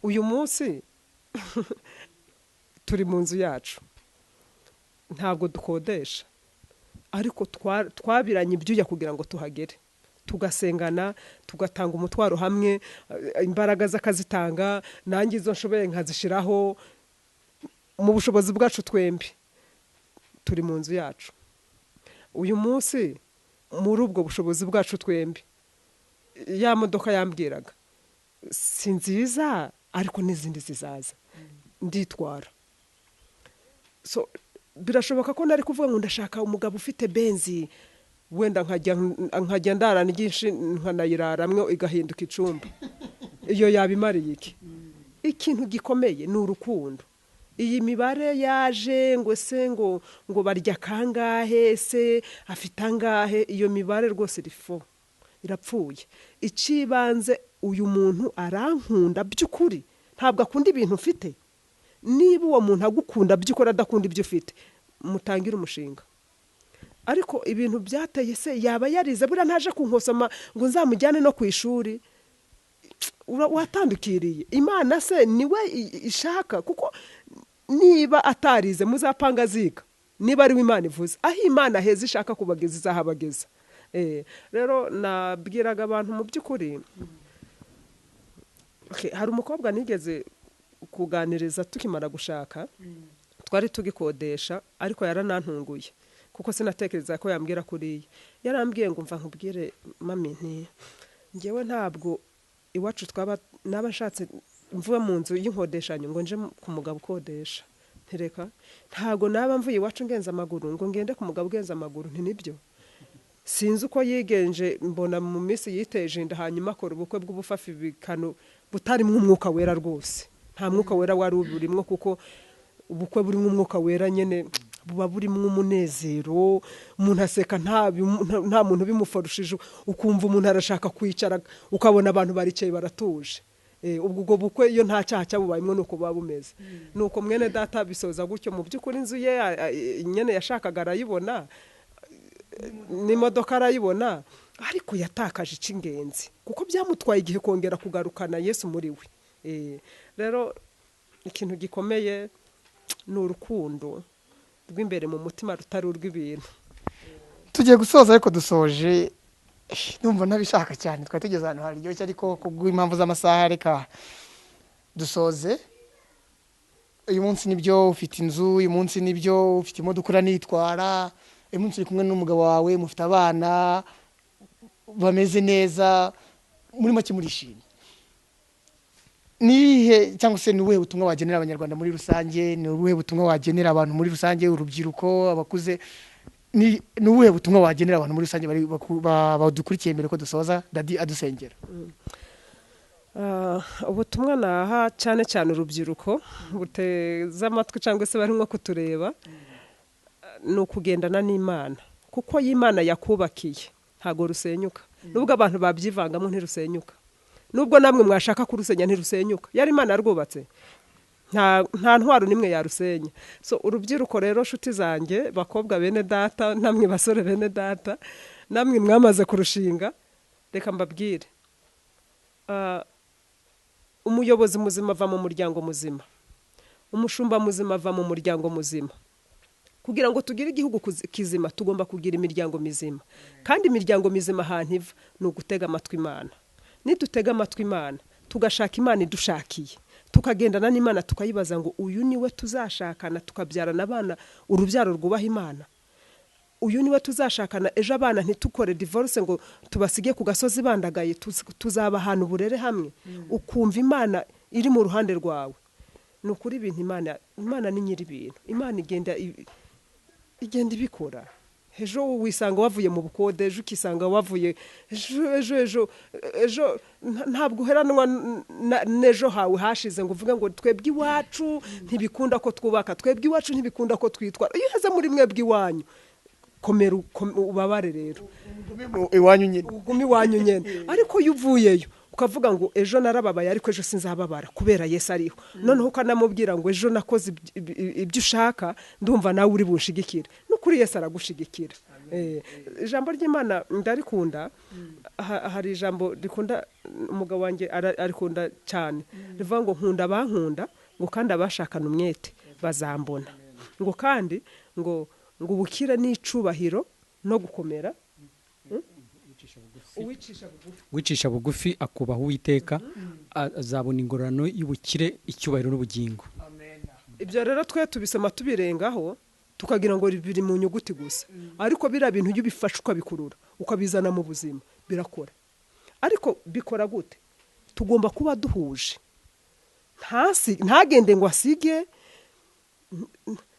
uyu munsi turi mu nzu yacu ntabwo dukodesha ariko twabiranye ibyuya kugira ngo tuhagere tugasengana tugatanga umutwaro hamwe imbaraga zakazitanga nanjye izo nshoboye nkazishiraho mu bushobozi bwacu twembi turi mu nzu yacu uyu munsi muri ubwo bushobozi bwacu twembi ya modoka yambwiraga si nziza ariko n'izindi zizaza nditwara so birashoboka ko nari kuvuga ngo ndashaka umugabo ufite benzi wenda nkajya ndarana ryinshi nkanayiraramwe igahinduka icumba iyo yabimariye iki ikintu gikomeye ni urukundo iyi mibare yaje ngo se ngo barya kangahe se afite angahe iyo mibare rwose irapfuye icibanze uyu muntu arankunda by'ukuri ntabwo akunda ibintu ufite niba uwo muntu agukunda by'ukuri adakunda ibyo ufite mutangira umushinga ariko ibintu byateye se yaba yarize buriya ntaje kunkosoma ngo nzamujyane no ku ishuri watandukiriye Imana se niwe ishaka kuko niba atarize muzapanga ziga niba ari Imana ivuze aho Imana heza ishaka kubageza izahabageza rero nabwiraga abantu mu by'ukuri hari umukobwa nigeze kuganiriza tukimara gushaka twari tugikodesha ariko yaranantunguye kuko sinatekereza ko yambwira kuriya yarambwiye ngo mva nkubwire mami nti ngewe ntabwo iwacu twaba nabashatse mvuye mu nzu y'inkodeshanyo ngo nje ku mugabo ukodesha ntireka ntabwo naba mvuye iwacu ngenza amaguru ngo ngende ku mugabo ugenza amaguru nibyo sinzi uko yigenje mbona mu minsi yiteje inda hanyuma akora ubukwe bw'ubufafi bikano butarimo umwuka wera rwose nta mwuka wera wari uburimo kuko ubukwe burimo umwuka wera nyene buba burimo umunezero umuntu aseka nta muntu bimufarushije ukumva umuntu arashaka kwicara ukabona abantu baricaye baratuje ubwo bukwe iyo nta cyaha cyabubayemo nuko baba bumeze nuko mwene data bisoza gutyo mu by'ukuri inzu ye nyene yashakaga arayibona n'imodoka arayibona ariko yatakaje icingenzi kuko byamutwaye igihe kongera kugarukana Yesu muri we rero ikintu gikomeye ni urukundo rw'imbere mu mutima rutari urw'ibintu tugiye gusoza ariko dusoje numva nabishaka cyane twari tugeze ahantu haryoshye ariko kubw'impamvu z'amasaha reka dusoze uyu munsi nibyo ufite inzu uyu munsi nibyo ufite imodoka uranitwara uyu munsi uri kumwe n'umugabo wawe mufite abana bameze neza muri make murishimye nihe cyangwa se nuwe butumwa wagenera abanyarwanda muri rusange ni uruhe butumwa wagenera abantu muri rusange urubyiruko abakuze ni uruhe butumwa wagenera abantu muri rusange badukurikiye mbere ko dusoza dadi adusengera ubutumwa naha cyane cyane urubyiruko buteza amatwi cyangwa se barimo kutureba ni ukugendana n'Imana kuko y'Imana yakubakiye ntago rusenyuka nubwo abantu babyivangamo ntirusenyuka nubwo namwe mwashaka kurusenya ntirusenyuka yari Imana yarwubatse nta ntwaro nimwe yarusenya so urubyiruko rero shuti zanjye bakobwa bene data namwe basore bene data namwe mwamaze kurushinga reka mbabwire umuyobozi muzima ava mu muryango muzima umushumba muzima ava mu muryango muzima kugira ngo tugire igihugu kizima tugomba kugira imiryango mizima kandi imiryango mizima ahantu iva ni ugutega amatwi Imana nidutega amatwi Imana tugashaka Imana idushakiye tukagendana n'Imana tukayibaza ngo uyu niwe tuzashakana tukabyarana abana urubyaro rwubaha Imana uyu niwe tuzashakana ejo abana ntitukore divorce ngo tubasige ku gasozi bandagaye tuzaba ahantu burere hamwe ukumva Imana iri mu ruhande rwawe nukuri ibintu Imana ni nyiri ibintu Imana igenda ibikora ejo wisanga wavuye mu bukode, ejo ukisanga wavuye ejo ntabwo uheranwa n'ejo hawe hashize ngo uvuge ngo twebwe iwacu ntibikunda ko twubaka, twebwe iwacu ntibikunda ko twitwara. Iyo uheze muri mwebwe iwanyu komera ubabare rero ugumi iwanyu nyene. Ariko iyo uvuyeyo ukavuga ngo ejo narababaye ariko ejo sinzababara kubera Yesu ariho, noneho ukanamubwira ngo ejo nakoze ibyo ushaka, ndumva nawe uri bunshigikira. N'ukuri Yesu aragushigikira. Ijambo ry'Imana ndarikunda. Hari ijambo rikunda umugabo wanjye arikunda cyane, rivuga ngo nkunda bankunda, ngo kandi abashakana umwete bazambona, ngo kandi ngo ubukire n'icubahiro no gukomera, wicisha bugufi akubaha Uwiteka azabona ingororano y'ubukire, icyubahiro n'ubugingo. Ibyo rero twe tubisoma tubirengaho tukagira ngo biri mu nyuguti gusa, ariko bira bintu iyo bifasha ukabikurura ukabizana mu buzima birakora. Ariko bikora gute? Tugomba kuba duhuje, ntagende ngo asige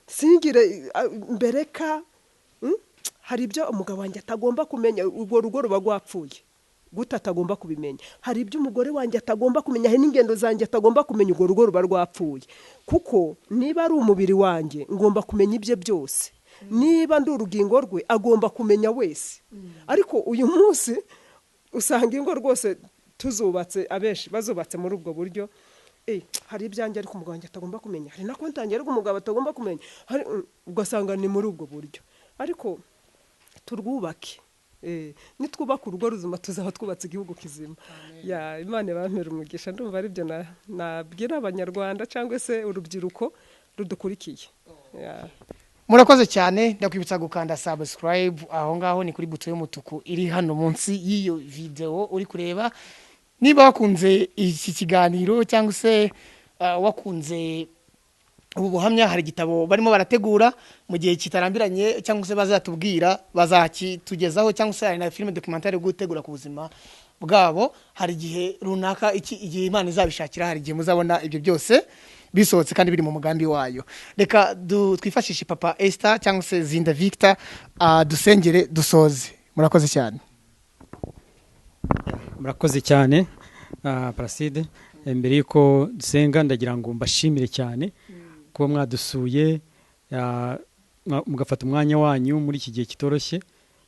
singire mbereka. Hari ibyo umugabo wanjye atagomba kumenya, urwo rugo ruba rwapfuye gute atagomba kubimenya. Hari ibyo umugore wanjye atagomba kumenya, hari n'ingendo zanjye atagomba kumenya, urwo rugo ruba rwapfuye. Kuko niba ari umubiri wanjye ngomba kumenya ibye byose, niba ndi urugingo rwe agomba kumenya wese. Ariko uyu munsi usanga ingo rwose tuzubatse, abenshi bazubatse muri ubwo buryo. Hari ibyanjye ariko umugabo wanjye atagomba kumenya, hari na konti yanjye ariko umugabo atagomba kumenya, ugasanga ni muri ubwo buryo. Ariko turwubake, nitwubaka urugo ruzima tuzaba twubatse igihugu kizima. Imana ibampere umugisha. Ndumva ari byo nabwira abanyarwanda cyangwa se urubyiruko rudukurikiye. Murakoze cyane. Ndakwibutsa gukanda subscribe aho ngaho, ni kuri buto y'umutuku iri hano munsi y'iyo video uri kureba. Niba wakunze iki kiganiro cyangwa se wakunze ubuhamya, hari igitabo barimo barategura mu gihe kitarambiranye cyangwa se bazatubwira bazakitugezaho, cyangwa se hari na film documentaire gutegura ku buzima bwabo. Hari igihe runaka igihe Imana izabishakira, hari igihe muzabona ibyo byose bisohotse kandi biri mu mugambi wayo. Reka twifashishe Papa Esther cyangwa se Zinda Victor dusengere dusoze. Murakoze cyane. Murakoze cyane Placide. Mbere yuko dusenga ndagira ngo mbashimire cyane kuba mwadusuye, mugafata umwanya wanyu muri iki gihe kitoroshye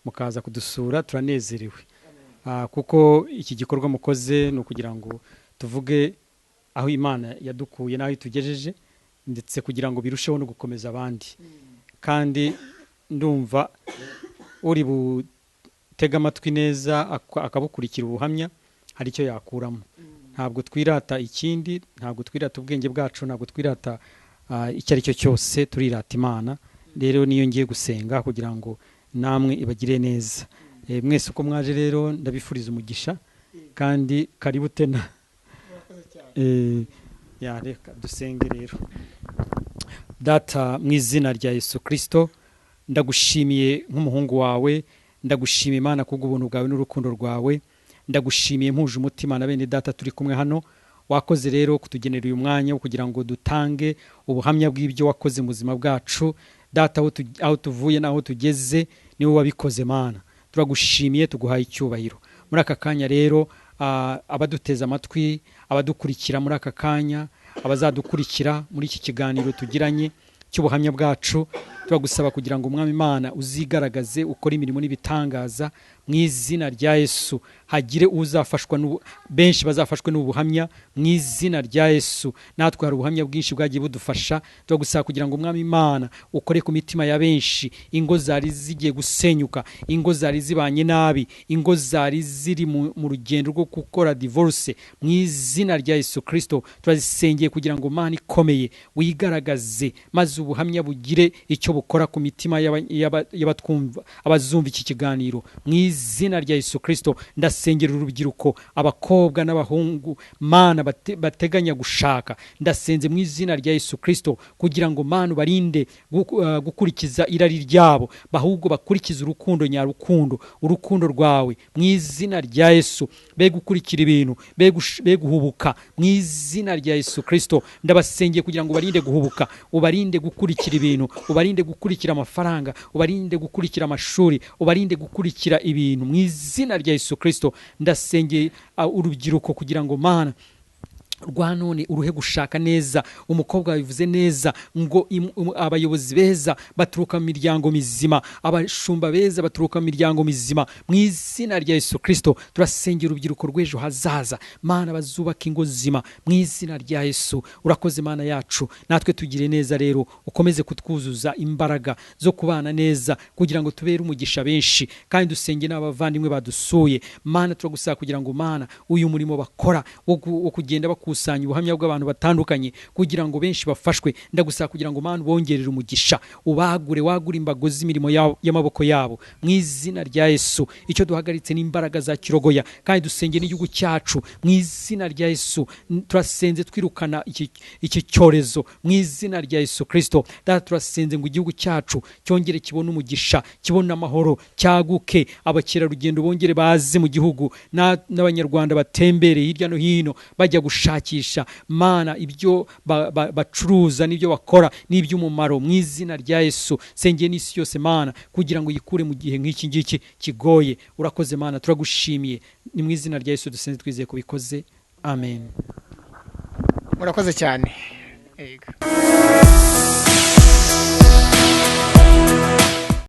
mukaza kudusura. Turanezerewe kuko iki gikorwa mukoze ni ukugira ngo tuvuge aho Imana yadukuye n'aho itugejeje, ndetse kugira ngo birusheho no gukomeza abandi. Kandi ndumva uri butega amatwi neza akabukurikira ubuhamya hari icyo yakuramo. Ntabwo twirata ikindi, ntabwo twirata ubwenge bwacu, ntabwo twirata icyo ari cyo cyose, turirata Imana. Rero niyo ngiye gusenga kugira ngo namwe ibagire neza. Mwese uko mwaje rero ndabifuriza umugisha kandi karibu tena. Reka dusenge rero. Data, mu izina rya Yesu Kristo, ndagushimiye nk'umuhungu wawe, ndagushimiye Imana kubw'ubuntu bwawe n'urukundo rwawe, ndagushimiye mpuje umutima na bene data turi kumwe hano. Wakoze rero kutugenera uyu mwanya wo kugira ngo dutange ubuhamya bw'ibyo wakoze mu buzima bwacu. Data, aho tuvuye n'aho tugeze niwe wabikoze Mana. Turagushimiye, tuguhaye icyubahiro. Muri aka kanya rero abaduteza amatwi, abadukurikira muri aka kanya, abazadukurikira muri iki kiganiro tugiranye cy'ubuhamya bwacu, turagusaba kugira ngo Umwami Imana uzigaragaze, ukora imirimo n'ibitangaza mu izina rya Yesu. Hagire uzafashwa benshi bazafashwe n'ubuhamya mu izina rya Yesu. Natwe hari ubuhamya bwinshi bwagiye budufasha. Turagusaba kugira ngo Umwami Imana ukore ku mitima ya benshi. Ingo zari zigiye gusenyuka, ingo zari zibanye nabi, ingo zari ziri mu rugendo rwo gukora divorce, mu izina rya Yesu Kristo turazisengeye kugira ngo Mana ikomeye wigaragaze, maze ubuhamya bugire icyo bukora ku mitima y'abatwumva, abazumva iki kiganiro mu izina rya Yesu Kristo. Ndasengera urubyiruko, abakobwa n'abahungu Mana bateganya gushaka, ndasenze mu izina rya Yesu Kristo kugira ngo Mana barinde gukurikiza irari ryabo, bahubwo bakurikiza urukundo nyarukundo, urukundo rwawe mu izina rya Yesu. Be gukurikira ibintu, be guhubuka mu izina rya Yesu Kristo. Ndabasengeye kugira ngo barinde guhubuka, ubarinde gukurikira ibintu, ubarinde gukurikira amafaranga, ubarinde gukurikira amashuri, ubarinde gukurikira ibintu mu izina rya Yesu Kristo. Ndasengeye urubyiruko kugira ngo Mana rwanone uruhe gushaka neza. Umukobwa bivuze neza ngo abayobozi beza baturuka mu miryango mizima, abashumba beza baturuka mu miryango mizima. Mu izina rya Yesu Kristo turasengera urubyiruko rw'ejo hazaza, Mana bazubaka ingo zima mu izina rya Yesu. Urakoze Mana yacu, natwe tugire neza rero, ukomeze kutwuzuza imbaraga zo kubana neza kugira ngo tubere umugisha benshi, kandi dusenge n'abavandimwe badusuye. Mana turagusaba kugira ngo Mana uyu murimo bakora wo kugenda kusanya ubuhamya bw'abantu batandukanye kugira ngo benshi bafashwe, ndagusaba kugira ngo Mana bongerere umugisha, wagure imbago z'imirimo y'amaboko yabo mu izina rya Yesu. Icyo duhagaritse n'imbaraga za kirogoya, kandi dusenge n'igihugu cyacu mu izina rya Yesu. Turasenze twirukana iki cyorezo mu izina rya Yesu Kristo. Data turasenze ngo igihugu cyacu cyongere kibone umugisha, kibone amahoro, cyaguke, abakerarugendo bongere baze mu gihugu, n'abanyarwanda batembere hirya no hino bajya gushakisha Mana ibyo bacuruza n'ibyo bakora n'iby'umumaro mu izina rya Yesu. Sengeye n'isi yose Mana kugira ngo yikure mu gihe nk'iki ngiki kigoye. Urakoze Mana, turagushimiye, ni mu izina rya Yesu dusenze twizeye kubikoze, amen. Murakoze cyane.